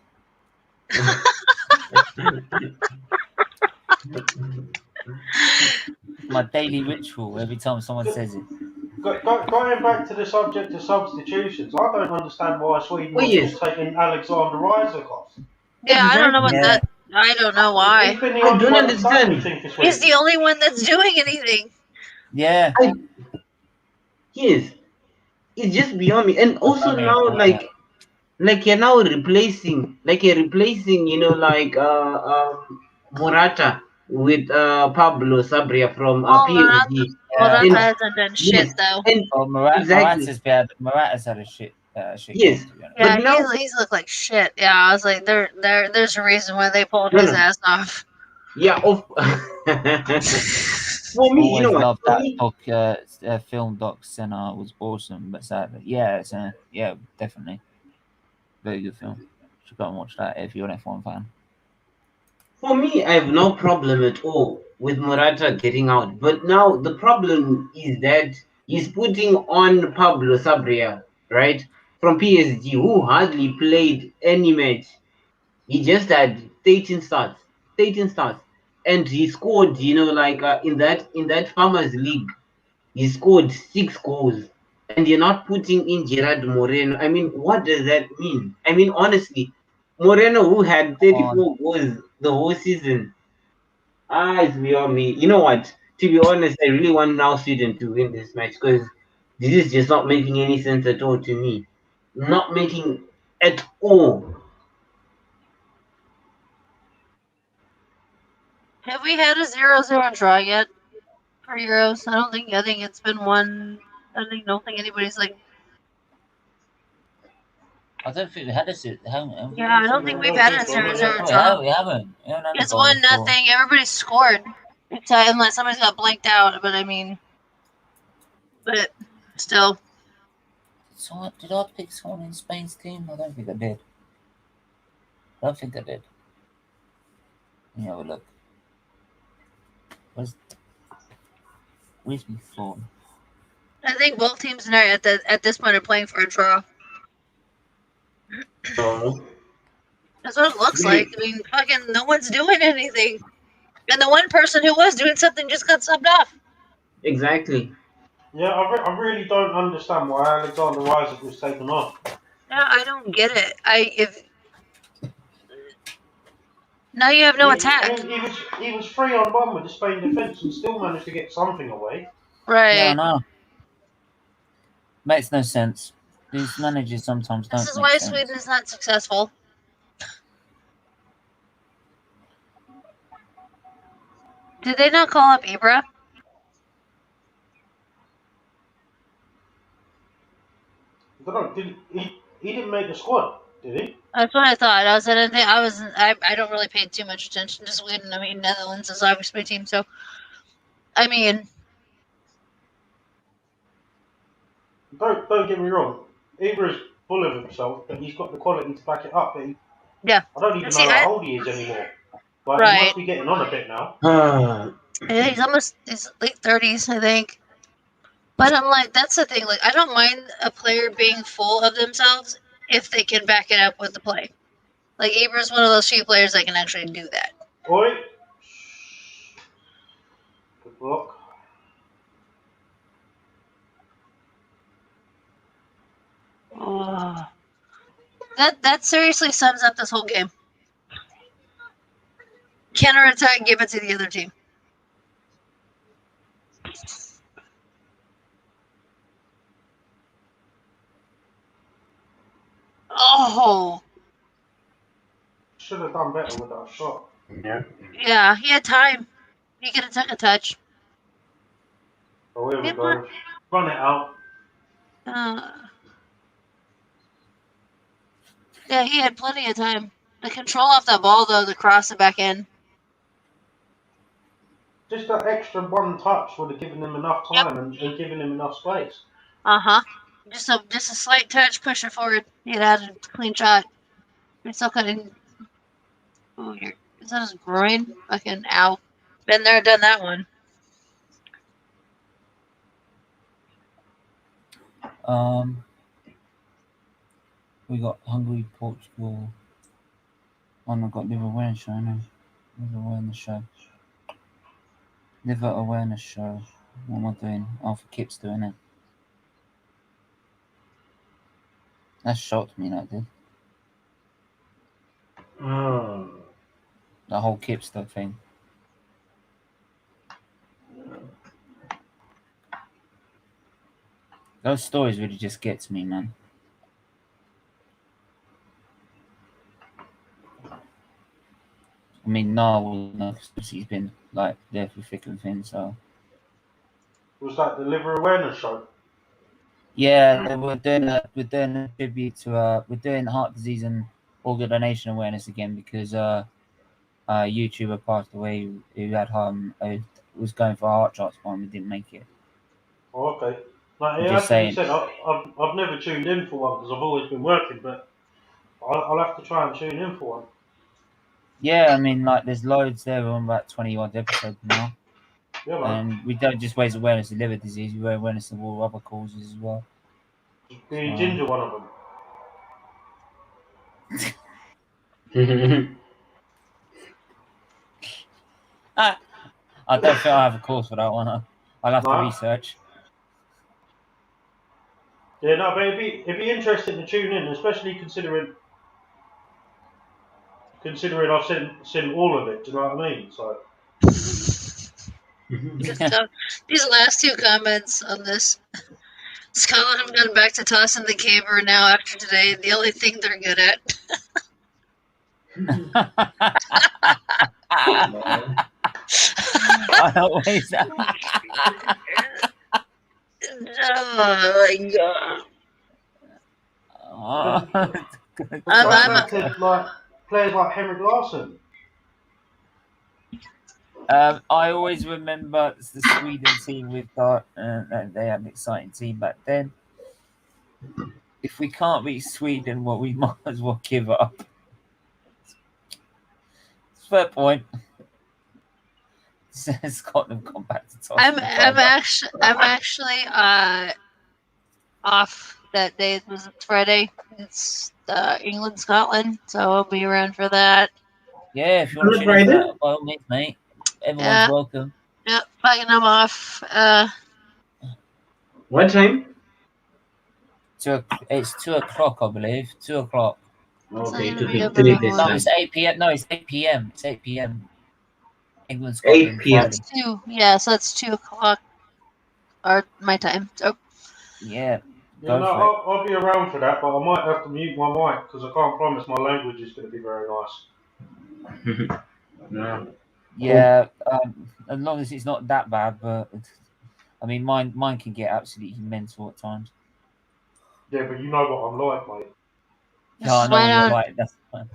My daily ritual every time someone says it. Going back to the subject of substitutions, I don't understand why Sweden was taking Alexander Isak off. Yeah, I don't know I don't know why. He's been the only one that's done anything for Sweden. He's the only one that's doing anything. Yeah. Yes. It's just beyond me. And also now, you're now replacing, you know, Morata with Pablo Sabria from PSG. Morata hasn't done shit though. Morata's had a shit. Yes. Yeah, he's looked like shit. Yeah, I was like, there's a reason why they pulled his ass off. Yeah. For me, you know what? That film Doc Senna was awesome, but sadly, yeah, definitely, very good film. You should go and watch that if you're an F1 fan. For me, I have no problem at all with Morata getting out, but now the problem is that he's putting on Pablo Sabria, right, from PSG, who hardly played any match. He just had 13 starts, and he scored. In that Farmers League, he scored 6 goals, and you're not putting in Gerard Moreno. I mean, what does that mean? I mean, honestly, Moreno, who had 34 goals the whole season, it's beyond me. You know what? To be honest, I really want now Sweden to win this match because this is just not making any sense at all to me. Not making at all. Have we had a 0-0 draw yet for Euros? I think it's been one. Don't think anybody's like. I don't think we had a suit. Yeah, I don't think we've had a 0-0 draw. We haven't. We haven't had a It's goal 1-0. before. Everybody scored, unless somebody's got blanked out. But I mean, but still. So, did I pick someone in Spain's team? I don't think I did. Let me have a look. Where's my phone? I think both teams at this point are playing for a draw. No. That's what it looks like. I mean, fucking no one's doing anything, and the one person who was doing something just got subbed off. Exactly. Yeah, I really don't understand why Alexander Isaac was taken off. Yeah, I don't get it. Now you have no attack. I mean, he was 3-on-1 with the Spain defence and still managed to get something away. Right. Yeah, I know. Makes no sense. These managers sometimes don't. This is why Sweden is not successful. Did they not call up Ibra? I don't know. He didn't make the squad, did he? That's what I thought. I don't really pay too much attention to Sweden. I mean, Netherlands is obviously my team, so I mean, Don't get me wrong. Ibra's full of himself, but he's got the quality to back it up. But yeah. I don't even know how old he is anymore. But he must be getting on a bit now. Yeah, he's late 30s, I think. But I'm like, that's the thing. Like, I don't mind a player being full of themselves if they can back it up with the play. Like, Ibra's one of those few players that can actually do that. Oi. Good block. Oh. That seriously sums up this whole game. Counterattack, give it to the other team. Oh. Should have done better with that shot. Yeah. Yeah, he had time. He could have took a touch. Oh, here we go. Run it out. Yeah, he had plenty of time. The control off that ball, though, the cross it back in. Just that extra one touch would have given him enough time and given him enough space. Just a slight touch, push it forward. He had a clean shot. He still couldn't. Oh, is that his groin? Fucking ow. Been there, done that one. We got Hungary, Portugal. One I got liver awareness show. I know. Liver awareness show. Liver awareness show. What am I doing? Oh, for Kip's doing it. That shocked me, that did. Oh. The whole Kipster thing. Those stories really just get to me, man. I mean, Niall, because he's been like there through thick and thin. So was that the liver awareness show? Yeah, we're doing a tribute to we're doing heart disease and organ donation awareness again because a YouTuber passed away who had was going for a heart transplant and didn't make it. Oh, okay. Like, Just saying. Said, I've never tuned in for one because I've always been working, but I'll have to try and tune in for one. Yeah, I mean, like, there's loads there. We're on about 20-odd episodes now. Yeah, man. And we don't just raise awareness of liver disease, we raise awareness of all other causes as well. Being ginger, one of them. I don't think I have a course for that one. I'll have to No. research. Yeah, no, but it'd be interesting to tune in, especially considering I've seen all of it. Do you know what I mean? So These last two comments on this. Scotland have gone back to tossing the caber now after today. The only thing they're good at. I always. Oh my god. going back to like players like Henrik Larsson. I always remember the Sweden team we've got. They had an exciting team back then. If we can't beat Sweden, well, we might as well give up. It's a fair point. Scotland come back to toss. I'm actually off that day. It was Friday. It's England Scotland, so I'll be around for that. Yeah, if you want to tune in for that, by all means, mate. Everyone's welcome. Yep, fucking I'm off. What time? It's 2 o'clock, I believe. 2 o'clock. Okay, It's not 2 gonna be to 3 open this all No, time. it's 8 p.m. No, it's 8 p.m. It's 8 p.m. England, Scotland, 8 p.m. Friday. That's 2. Yeah, so that's 2 o'clock our my time. So Yeah. Yeah, no, I'll be around for that, but I might have to mute my mic because I can't promise my language is going to be very nice. No. Yeah, as long as it's not that bad, but I mean, mine can get absolutely mental at times. Yeah, but you know what I'm like, mate. Yeah, I know what you're like. That's fine.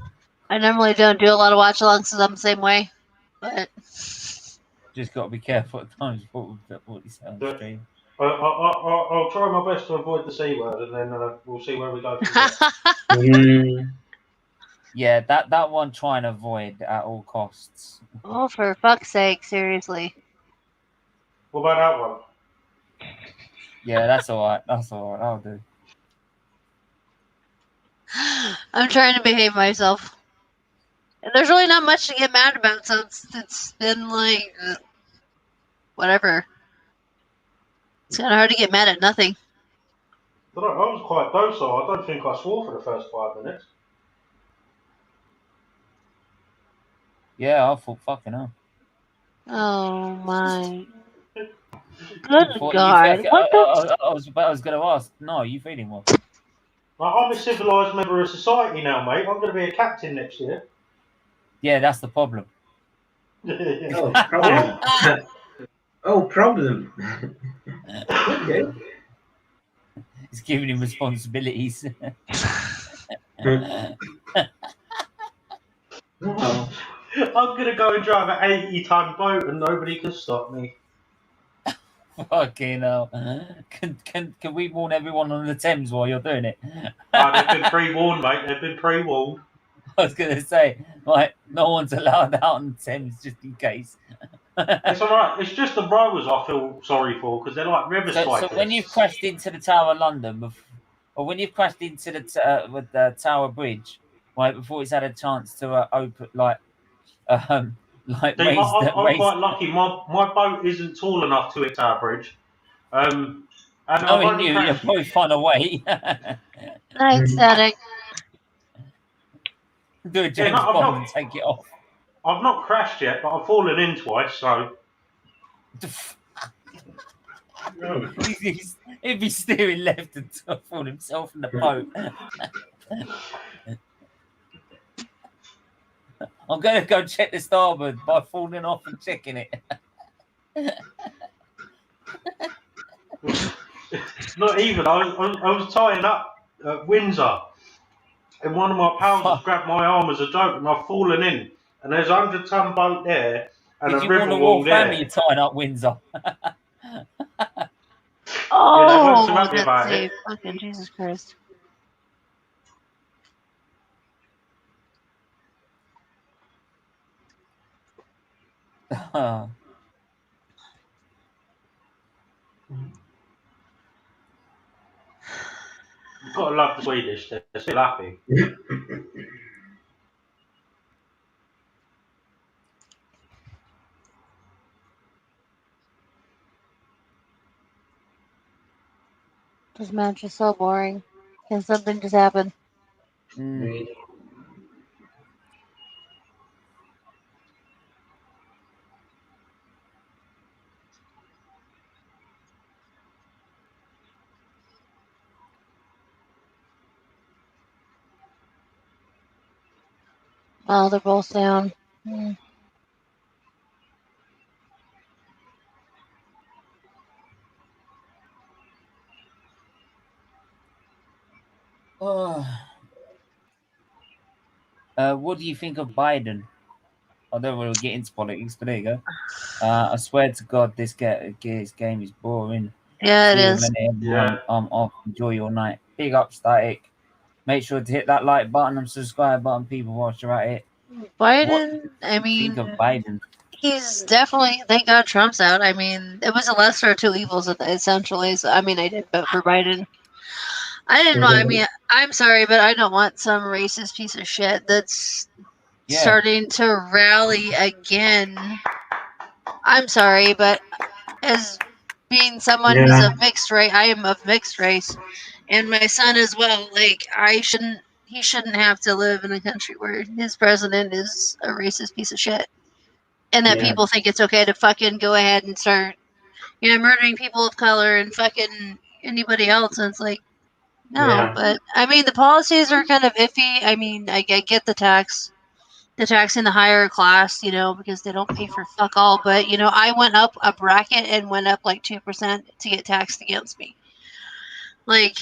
I normally don't do a lot of watch-alongs because I'm the same way, but Just got to be careful at times what you say on the stream. I'll try my best to avoid the C word, and then we'll see where we go from there. Yeah, that one try and avoid at all costs. Oh, for fuck's sake, seriously. What about that one? Yeah, that's all right. That's all right. I'll do. I'm trying to behave myself. And there's really not much to get mad about, so it's been like whatever. It's kind of hard to get mad at nothing. I was quite docile. I don't think I swore for the first 5 minutes. Yeah, I thought fucking hell. Oh my. Good God. I was going to ask. No, are you feeling well? I'm a civilised member of society now, mate. I'm going to be a captain next year. Yeah, that's the problem. Oh, problem. Oh, problem. Okay. It's giving him responsibilities. Wow. I'm going to go and drive an 80-ton boat and nobody can stop me. Fucking hell. Can we warn everyone on the Thames while you're doing it? They've been pre-warned, mate. They've been pre-warned. I was going to say, like, no one's allowed out on the Thames just in case. It's all right. It's just the rowers I feel sorry for because they're like river cyclists. So when you've crashed into the Tower of London, or when you've crashed into the Tower Bridge, right before it's had a chance to open, I'm quite lucky. My boat isn't tall enough to hit Tower Bridge. And knowing you'll probably find a way. Nice, Static. Do a James Bond and take it off. I've not crashed yet, but I've fallen in twice, so. He'd be steering left and fall himself in the boat. I'm going to go check the starboard by falling off and checking it. Not even. I was tying up at Windsor, and one of my pals has grabbed my arm as a joke, and I've fallen in. And there's a 100-ton boat there, and Did a you river want to wall walk there. family tying up Windsor? Yeah, they weren't too happy about that's it. fucking Jesus Christ. You've got to love the Swedish. They're still happy. This match is so boring. Can something just happen? Really? Oh, they're both down. Hmm. What do you think of Biden? I don't want to get into politics, but there you go. I swear to God, this game is boring. Yeah, it See you is. later, everyone. Yeah. I'm off. Enjoy your night. Big up, Static. Make sure to hit that like button and subscribe button, people, whilst you're at it. Biden, I Think of mean, Biden. he's definitely, thank God Trump's out. I mean, it was a lesser of two evils, essentially. So, I mean, I did vote for Biden. I didn't want, I mean, I'm sorry, but I don't want some racist piece of shit that's starting to rally again. I'm sorry, but as being someone who's of mixed race, I am of mixed race, and my son as well. Like, he shouldn't have to live in a country where his president is a racist piece of shit, and that people think it's okay to fucking go ahead and start, murdering people of color and fucking anybody else. And it's like, no, but I mean, the policies are kind of iffy. I mean, I get the taxing the higher class, because they don't pay for fuck all. But I went up a bracket and went up like 2% to get taxed against me. Like,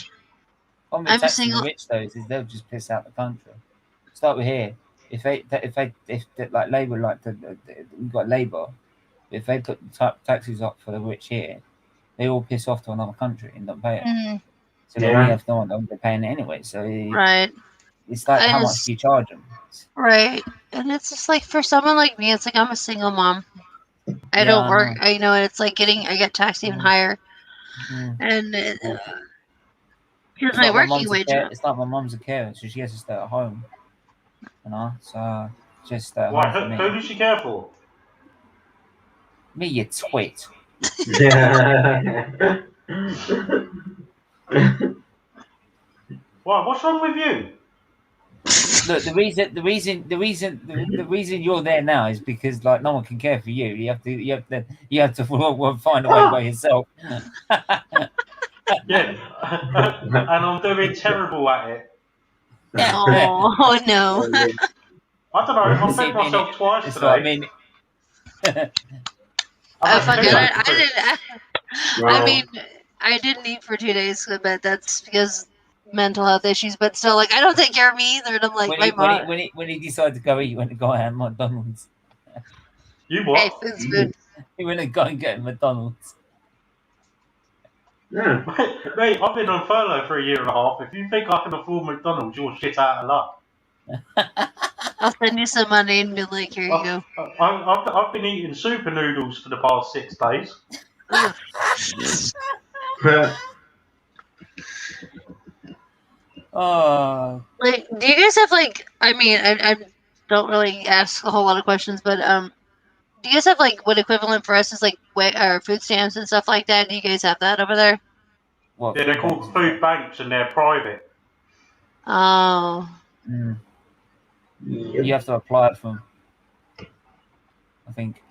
I'm I'm a taxing single. the rich though is they'll just piss out the country. Start with here. If like Labour we've got Labour, if they put taxes up for the rich here, they all piss off to another country and don't pay it. Mm-hmm. So then we have no one they're paying it anyway. So Right. It's like how much do you charge them? Right. And it's just like for someone like me, it's like I'm a single mom. I don't work. And it's like I get taxed even higher. And here's my working wage. It's like my mum's a carer, so she has to stay at home. So just stay at home for me. Who does she care for? Me, you twit. Why? What's wrong with you? Look, the reason you're there now is because like no one can care for you. You have to find a way by yourself. Yeah, and I'm doing terrible at it. Oh no! I don't know. I fed myself twice That's today. what I mean. I mean, I didn't eat for 2 days, but that's because mental health issues. But still, like, I don't take care of me either. And I'm like, when he decided to go eat, he went to go out at McDonald's. You what? Hey, food's food. He went to go and get McDonald's. Yeah. Mate, I've been on furlough for 1.5 years. If you think I can afford McDonald's, you're shit out of luck. I'll send you some money and be like, here you go. I've been eating super noodles for the past 6 days. Like, do you guys have like? I mean, I don't really ask a whole lot of questions, but do you guys have like what equivalent for us is like food stamps and stuff like that? Do you guys have that over there? What, yeah, they're called food banks and they're private. Oh. Mm. You have to apply for them, I think.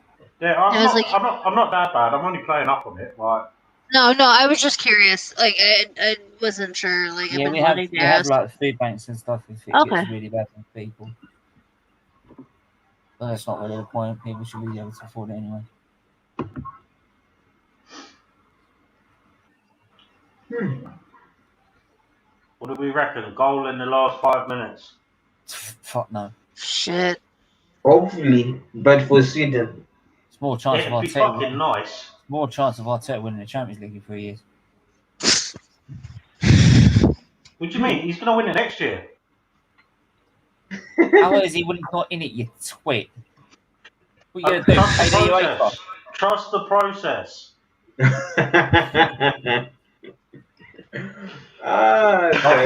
Yeah, I'm not that bad. I'm only playing up on it. Like. No, I was just curious. Like, I wasn't sure. Like, yeah, we have like food banks and stuff if it gets really bad for people. But that's not really the point. People should be able to afford it anyway. What do we reckon? Goal in the last 5 minutes? Fuck no. Shit. Hopefully, but for Sweden. It's more chance of It'd be fucking nice. More chance of Arteta winning the Champions League in 3 years. What do you mean? He's going to win it next year. How is he winning not in it, you twit? What are you going to do? Pay the UEFA? Trust the process.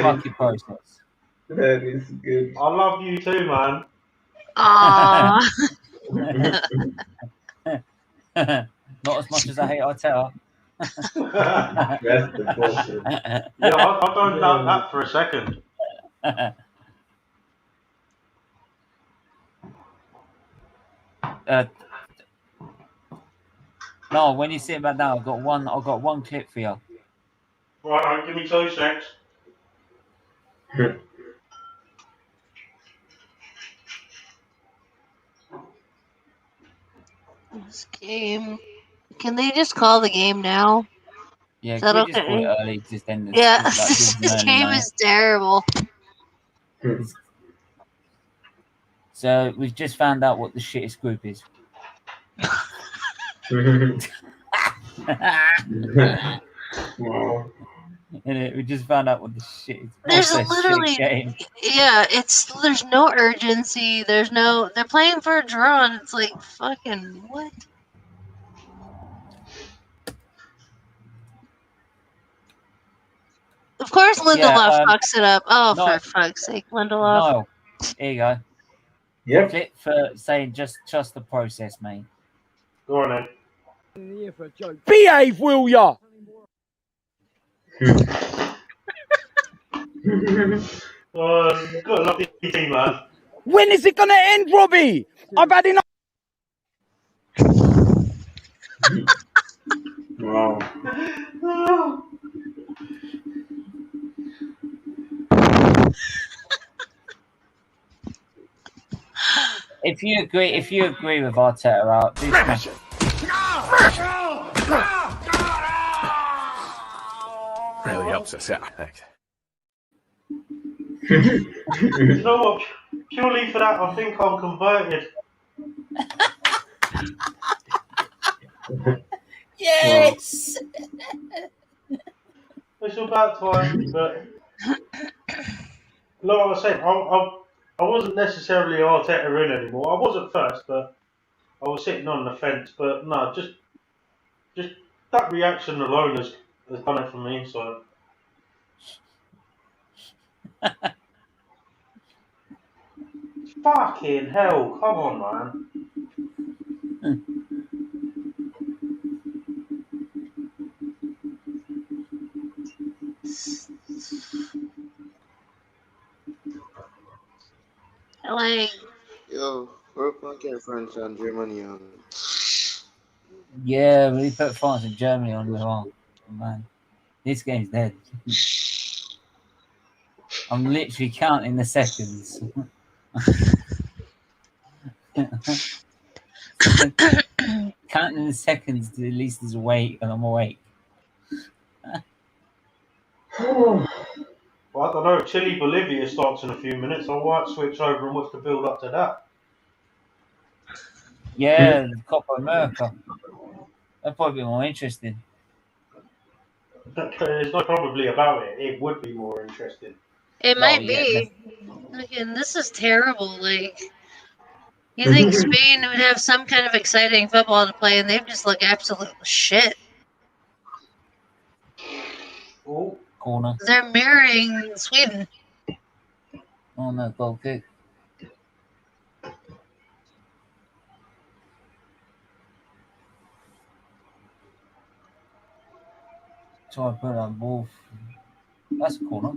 Monkey process. That is good. I love you too, man. Aww. Not as much as I hate Arteta. That's the bullshit. Yeah, I don't doubt that for a second. No, when you sit back down, I've got one clip for you. Right, give me 2 secs. This game. Can they just call the game now? Yeah, Is can that we just call it okay? early? Just end this. Yeah, Just, like, give us an this early game night. is terrible. So we've just found out what the shittest group is. Wow. We just found out what the shit is. There's What's a literally, shit game? yeah, there's no urgency. They're playing for a draw, and it's like, fucking, what? Of course Lindelof fucks it up. Oh, no, for fuck's sake, Lindelof. No, here you go. Yep. Clip for saying just trust the process, mate. Go on then. Behave, will ya? Got a lovely team, man. When is it gonna end, Robbie? I've had enough. Wow. If you agree with Arteta out, do smash it. Really helps us out. Thanks. You know what? Purely for that, I think I'm converted. Yes. It's about time, but like I was saying, I wasn't necessarily Arteta in anymore. I was at first, but I was sitting on the fence. But no, just that reaction alone has done it for me. So. Fucking hell, come on, man. Like, Yo, where can I get France and Germany? Yeah, we put France and Germany on the wall. Man, this game's dead. I'm literally counting the seconds. Counting the seconds to at least is awake, and I'm awake. Well, I don't know. Chile Bolivia starts in a few minutes. I might switch over and watch the build up to that. Yeah, Copa America. That'd probably be more interesting. There's no probably about it. It would be more interesting. it might yeah, be. Again, this is terrible. Like, you think Spain would have some kind of exciting football to play, and they just look absolute shit. Oh, corner. They're mirroring Sweden. Oh no, goal kick. Try to put on ball. That's a corner.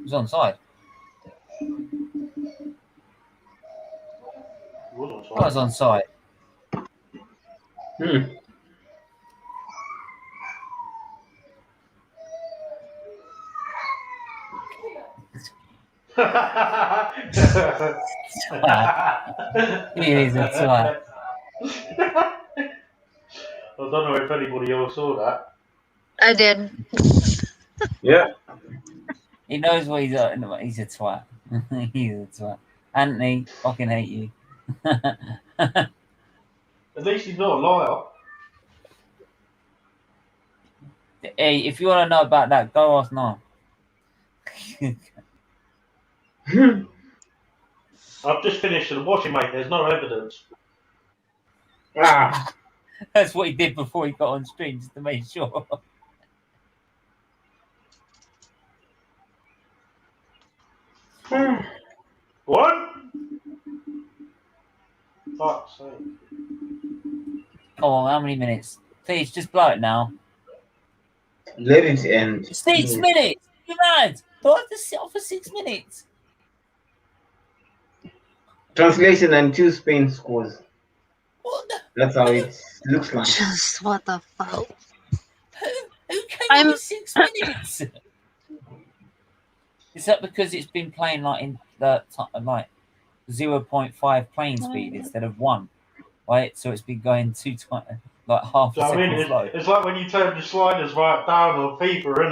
He's onside. Was onside. He is a twat. I don't know if anybody else saw that. I did. Yeah. He knows what he's at. He's a twat. He's a twat. Anthony, fucking hate you. At least he's not a liar. Hey, if you want to know about that, go ask now. I've just finished and watching, mate. There's no evidence. Ah. That's what he did before he got on stream, just to make sure. What? Fuck's sake. Oh, how many minutes? Please, just blow it now. Let it end. 6 minutes! You're mad! Do I have to sit off for 6 minutes? Translation until Spain scores. What the? That's how it looks like. Just what the fuck? Who came I'm- up with 6 minutes? Is that because it's been playing like in the like 0.5 playing speed instead of 1? Right? So it's been going 2 times, like half So a I second mean, slow. it's like when you turn the sliders right down on FIFA,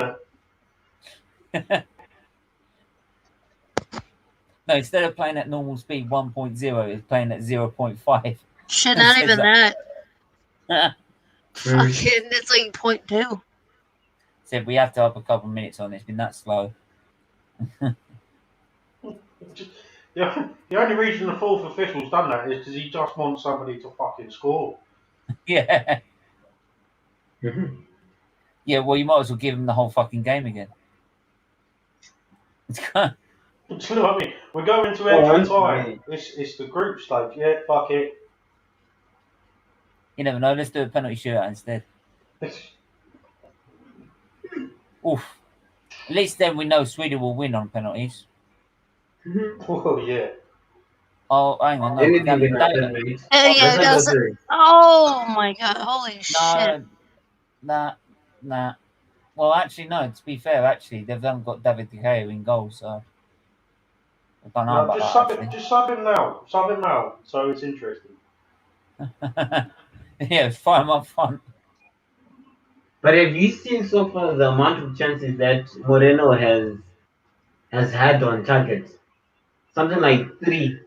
isn't it? No, instead of playing at normal speed 1.0, it's playing at 0.5. Shit, not It says even that. that. Fucking, it's like 0.2. Said we have to up a couple minutes on it. It's been that slow. The only reason the fourth official's done that is because he just wants somebody to fucking score. Yeah. Yeah, well, you might as well give him the whole fucking game again. Do you know what I mean? We're going to extra time. It's the group stage. Yeah, fuck it. You never know. Let's do a penalty shootout instead. Oof. At least then we know Sweden will win on penalties. Oh, yeah. Oh, hang on. No, Anything can happen, mate. Yeah, That's that's, not the oh my god, holy shit. Nah. Well, actually, no. To be fair, actually, they've only got David De Gea in goal, so I don't know No, about just that. sub it. Just sub him now. Sub him now. So it's interesting. Yeah, fire him up front. But have you seen so far the amount of chances that Moreno has had on target? Something like three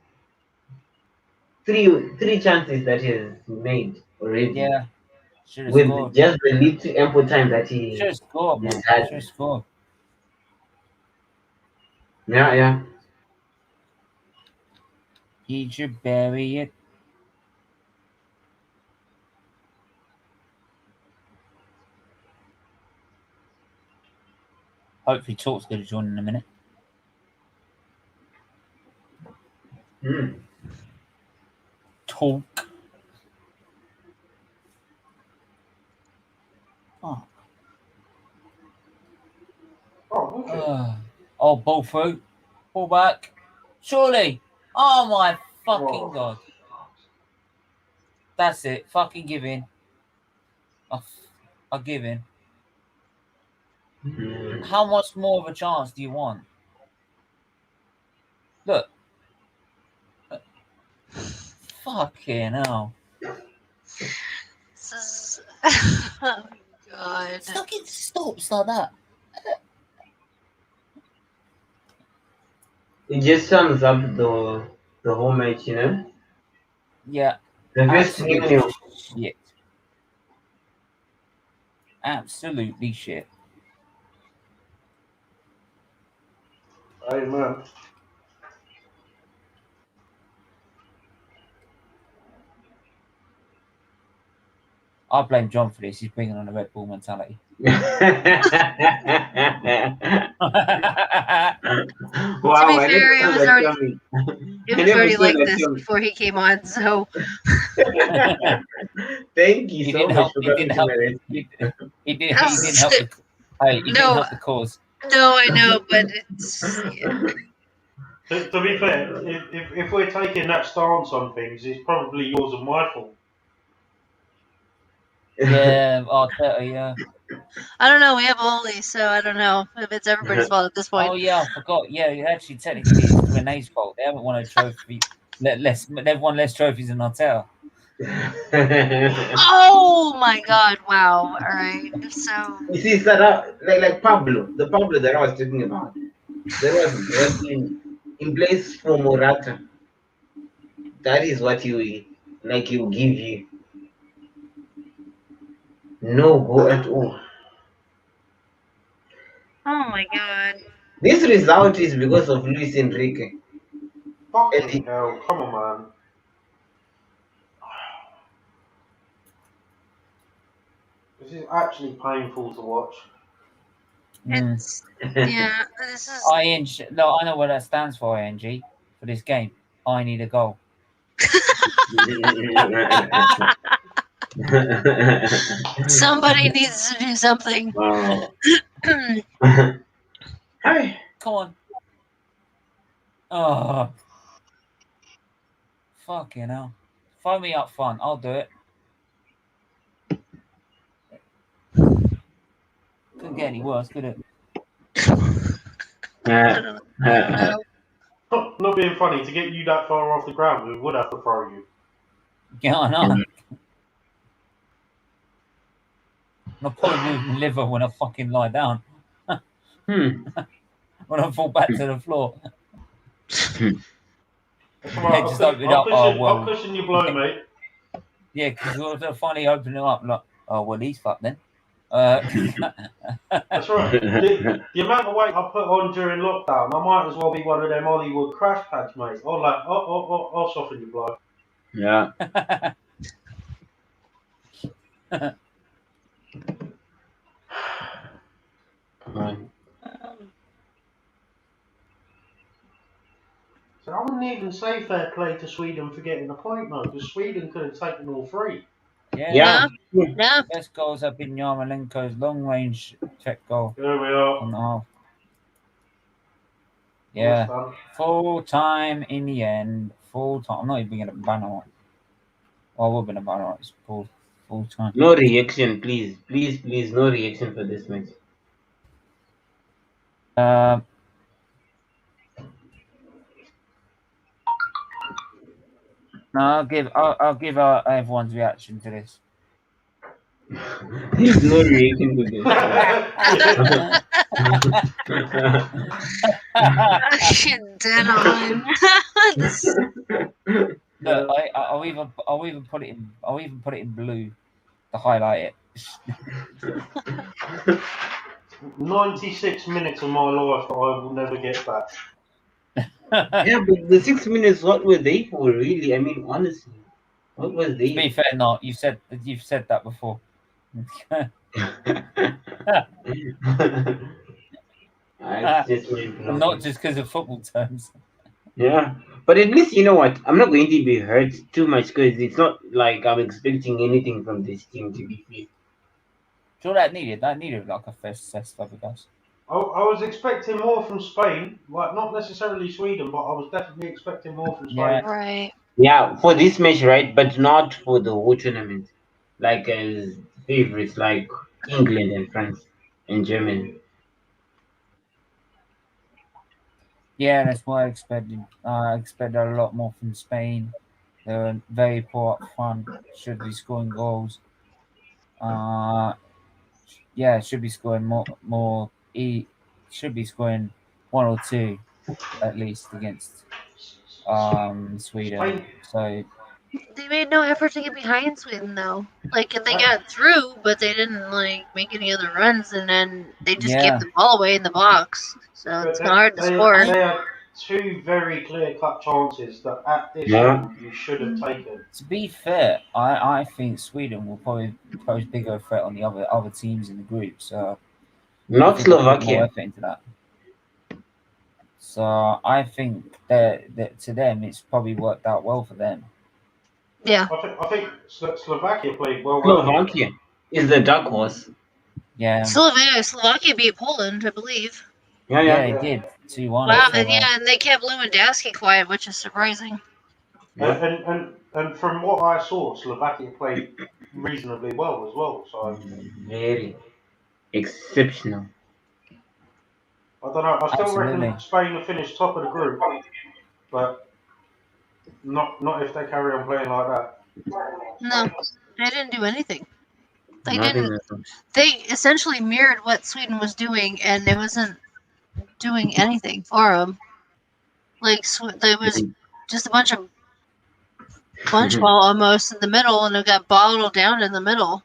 chances that he has made already. Yeah. Should have With scored. just the little ample time that he Should have scored, man. has had. Should have scored. Yeah. He should bury it. Hopefully, Talk's going to join in a minute. Talk. Oh, ball through. Ball back. Surely. Oh, my fucking God. That's it. Fucking give in. I'll give in. How much more of a chance do you want? Look. Fucking hell. This is... oh, God. It's like it stops like that. It just sums up the whole match, you know? Yeah. The best Absolutely shit. Absolutely shit. Amen. I blame John for this. He's bringing on a Red Bull mentality. To be fair, it was already like this before he came on, so. Thank you so much for coming to my rescue. He didn't help the cause. No, I know, but it's... Yeah. To be fair, if we're taking that stance on things, it's probably yours and my fault. Yeah, Arteta, yeah. I don't know. We have Oli, so I don't know if it's everybody's fault at this point. Oh yeah, I forgot. Yeah, actually, technically, it's Renee's fault. They haven't won a trophy. They've won less trophies than Arteta. Oh my God! Wow. All right. So you see, Sarah, like Pablo, the Pablo that I was talking about, that was in place for Morata. That is what he will give you. No go at all. oh my God. This result is because of Luis Enrique. Fucking hell, come on, man. This is actually painful to watch. It's, yeah, this is... ING. No, I know what that stands for, ING, for this game. I need a goal. Somebody needs to do something. Wow. Hey, Come on. Oh, fucking hell. Throw me up front. I'll do it. Couldn't get any worse, could it? I don't know. not being funny, to get you that far off the ground, we would have to throw you. Yeah, I know. I'll probably move my liver when I fucking lie down. When I fall back to the floor. That's Yeah, right, just open it up. I'll cushion your blow, mate. Yeah, because they'll finally open it up. Like, oh, well, he's fucked then. That's right. The amount of weight I put on during lockdown, I might as well be one of them Hollywood crash pads, mate. I'll soften your blow. Yeah. So I wouldn't even say fair play to Sweden for getting a point, though, because Sweden could have taken all three. Yeah. Yeah. Best goals have been Yarmolenko's long-range check goal There we are. on the half. Well Yeah, done. full time in the end. Full time. I'm not even going to ban on. Well, I will be a ban on. It's full time. No reaction, please. Please, no reaction for this match. No, I'll give everyone's reaction to this. There's no reaction to this. Dead on. Look, I'll even put it in blue to highlight it. 96 minutes of my life that I will never get back. Yeah, but the 6 minutes, what were they for, really? I mean, honestly, what was they? To be fair, not you've said that before. Not just because of football terms. Yeah, but at least you know what? I'm not going to be hurt too much because it's not like I'm expecting anything from this team. To be fair, Sure, that needed like a first test of guys. I was expecting more from Spain, like not necessarily Sweden, but I was definitely expecting more from Spain. Yeah. Right. yeah, for this match, right? But not for the whole tournament. Like as favorites, like England and France and Germany. Yeah, that's what I expected. I expected a lot more from Spain. They were very poor up front. Should be scoring goals. Yeah, should be scoring more. He should be scoring one or two at least against Sweden. So They made no effort to get behind Sweden, though. Like, they got through, but they didn't, like, make any other runs, and then they just gave the ball away in the box. So it's kind of hard to score. They had two very clear-cut chances that at this Yeah. level you should have taken. to be fair, I think Sweden will probably pose bigger threat on the other teams in the group. So Not more Slovakia. effort into that. So I think that to them it's probably worked out well for them. Yeah. I think Slovakia played well. Slovakia is the dark horse. Yeah. Slovakia beat Poland, I believe. Yeah, they did 2-1. Wow, and they kept Lewandowski quiet, which is surprising. And from what I saw, Slovakia played reasonably well as well. So very exceptional. I don't know. I still Absolutely. reckon Spain will finish top of the group, but not if they carry on playing like that. No, they didn't do anything. They Nothing didn't. at all. They essentially mirrored what Sweden was doing, and it wasn't doing anything for them. Like, there was just a bunch of bunch ball almost in the middle, and it got bottled down in the middle.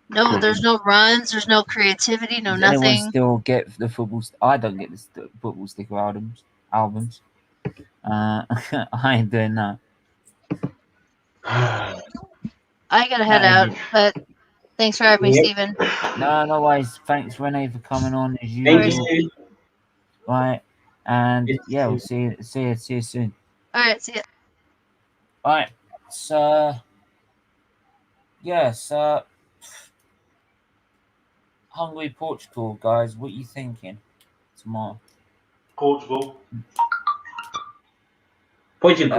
No, there's no runs, there's no creativity, no Does nothing. anyone still get the football? I don't get the football sticker albums. I ain't doing that. I gotta head out, but thanks for having me, Steven. No worries. Thanks, Renee, for coming on as Thank usual. you. Right, and yeah, we'll see you soon. All right, see ya. All right, so Yes, Hungary, Portugal, guys. What are you thinking tomorrow? Portugal. Portugal.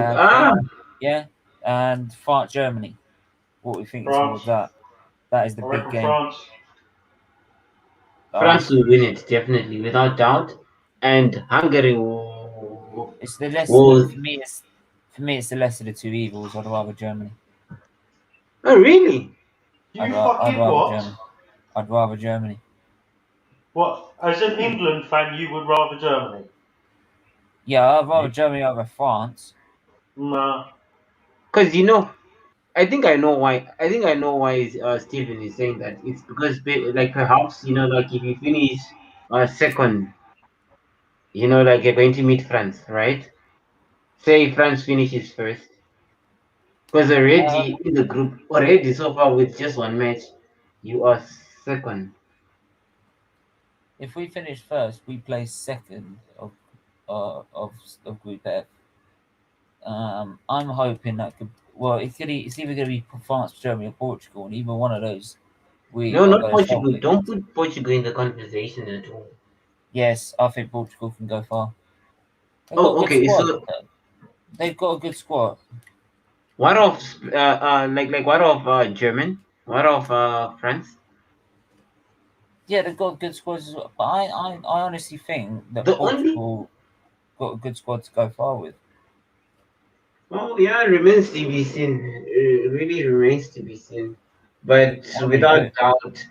Yeah, and France, Germany. What are we thinking France. towards that? That is the I big reckon game. France. France will win it definitely, without doubt, and Hungary will. It's the less will for me. It's the less of the two evils. I'd rather Germany. oh, really? You I'd fucking rather what? Germany. I'd rather Germany. What? As an England fan, you would rather Germany? Yeah, I'd rather Germany over France. Nah. Because I think I know why. I think I know why Steven is saying that. It's because like perhaps like if you finish second, like you're going to meet France, right? Say France finishes first, because already in the group, already so far with just one match, you are second. If we finish first, we play second of Group F. I'm hoping that could. Well, it's either going to be France, Germany, or Portugal, and either one of those we No, are not going to struggle Portugal. Don't against. put Portugal in the conversation at all. Yes, I think Portugal can go far. They've got a Oh, good okay. squad. So They've got a good squad. what of like what of German? What of France? Yeah, they've got good squads as well. But I honestly think that The only Portugal got a good squad to go far with. Well, yeah, it remains to be seen. It really remains to be seen. But I really without do. doubt,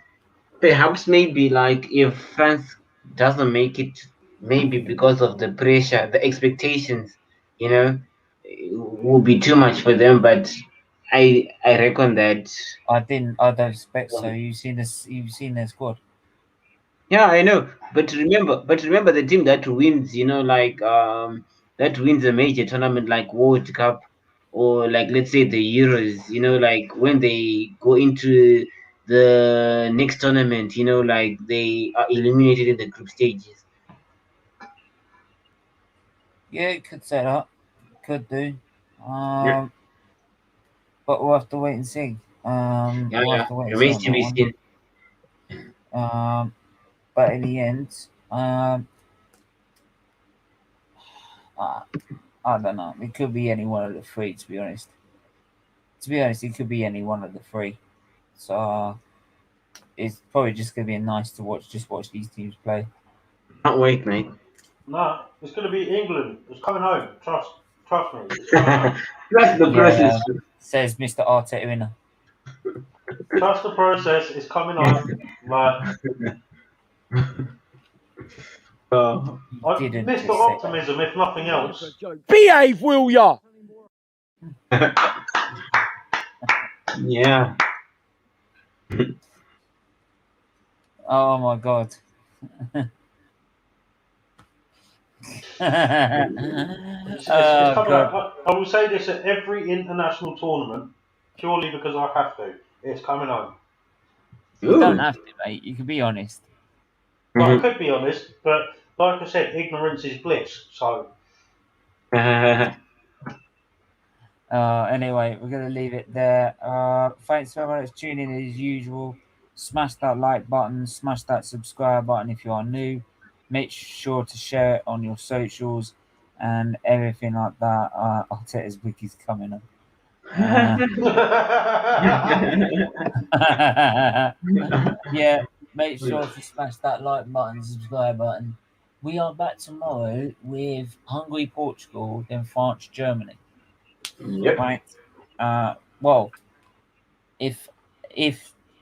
perhaps maybe like if France doesn't make it, maybe because of the pressure, the expectations, it will be too much for them. But I reckon that. I don't expect so. You've seen their squad. Yeah, I know. But remember the team that wins, that wins a major tournament like World Cup or like let's say the Euros, like when they go into the next tournament, like they are eliminated in the group stages. Yeah, it could set up. Could do. Yeah, Um, but we'll have to wait and see. yeah, We'll yeah. have to wait and see Remains on to that be one. seen. But in the end, uh, I don't know. It could be any one of the three. To be honest, it could be any one of the three. So it's probably just gonna be nice to watch. Just watch these teams play. Can't wait, mate. Nah. It's going to be England. It's coming home. Trust me. It's coming home. That's the process. Yeah, says Mr. Arteta. Trust the process. It's coming home. Like, Didn't Mr. just say Optimism, if nothing else. Behave, will ya? Yeah. Oh my god. It's Oh coming god. home. I will say this at every international tournament, purely because I have to. It's coming home. You don't Ooh. have to, mate. You can be honest. Well, I Mhm. could be honest, but like I said, ignorance is bliss. So, Anyway, we're gonna leave it there. Thanks so much for tuning in as usual. Smash that like button, smash that subscribe button if you are new. Make sure to share it on your socials and everything like that. Arteta's wiki's coming up. Yeah, make sure to smash that like button, subscribe button. We are back tomorrow with Hungary, Portugal, then France, Germany. Yep. Right. Well, if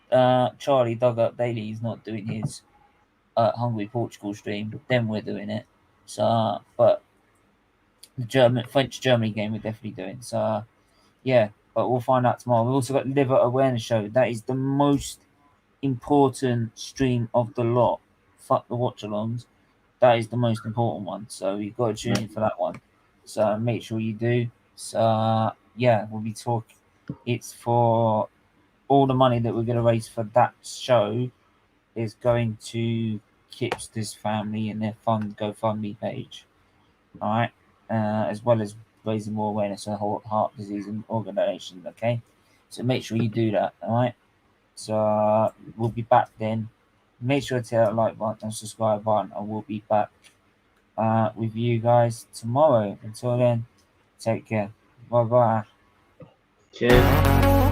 Charlie Dugout Daily is not doing his Hungary Portugal stream, then we're doing it. So, but the French Germany game we're definitely doing. So, yeah, but we'll find out tomorrow. We've also got Liver Awareness Show. That is the most important stream of the lot. Fuck the watchalongs. That is the most important one. So you've got to tune in for that one. So make sure you do. So yeah, we'll be talking. It's for all the money that we're going to raise for that show is going to Kipster's family and their fund GoFundMe page. All right, as well as raising more awareness of heart disease and organisation. Okay, So make sure you do that, all right? So we'll be back then. Make sure to hit that like button and subscribe button, and we'll be back with you guys tomorrow. Until then, take care. Bye bye. Cheers.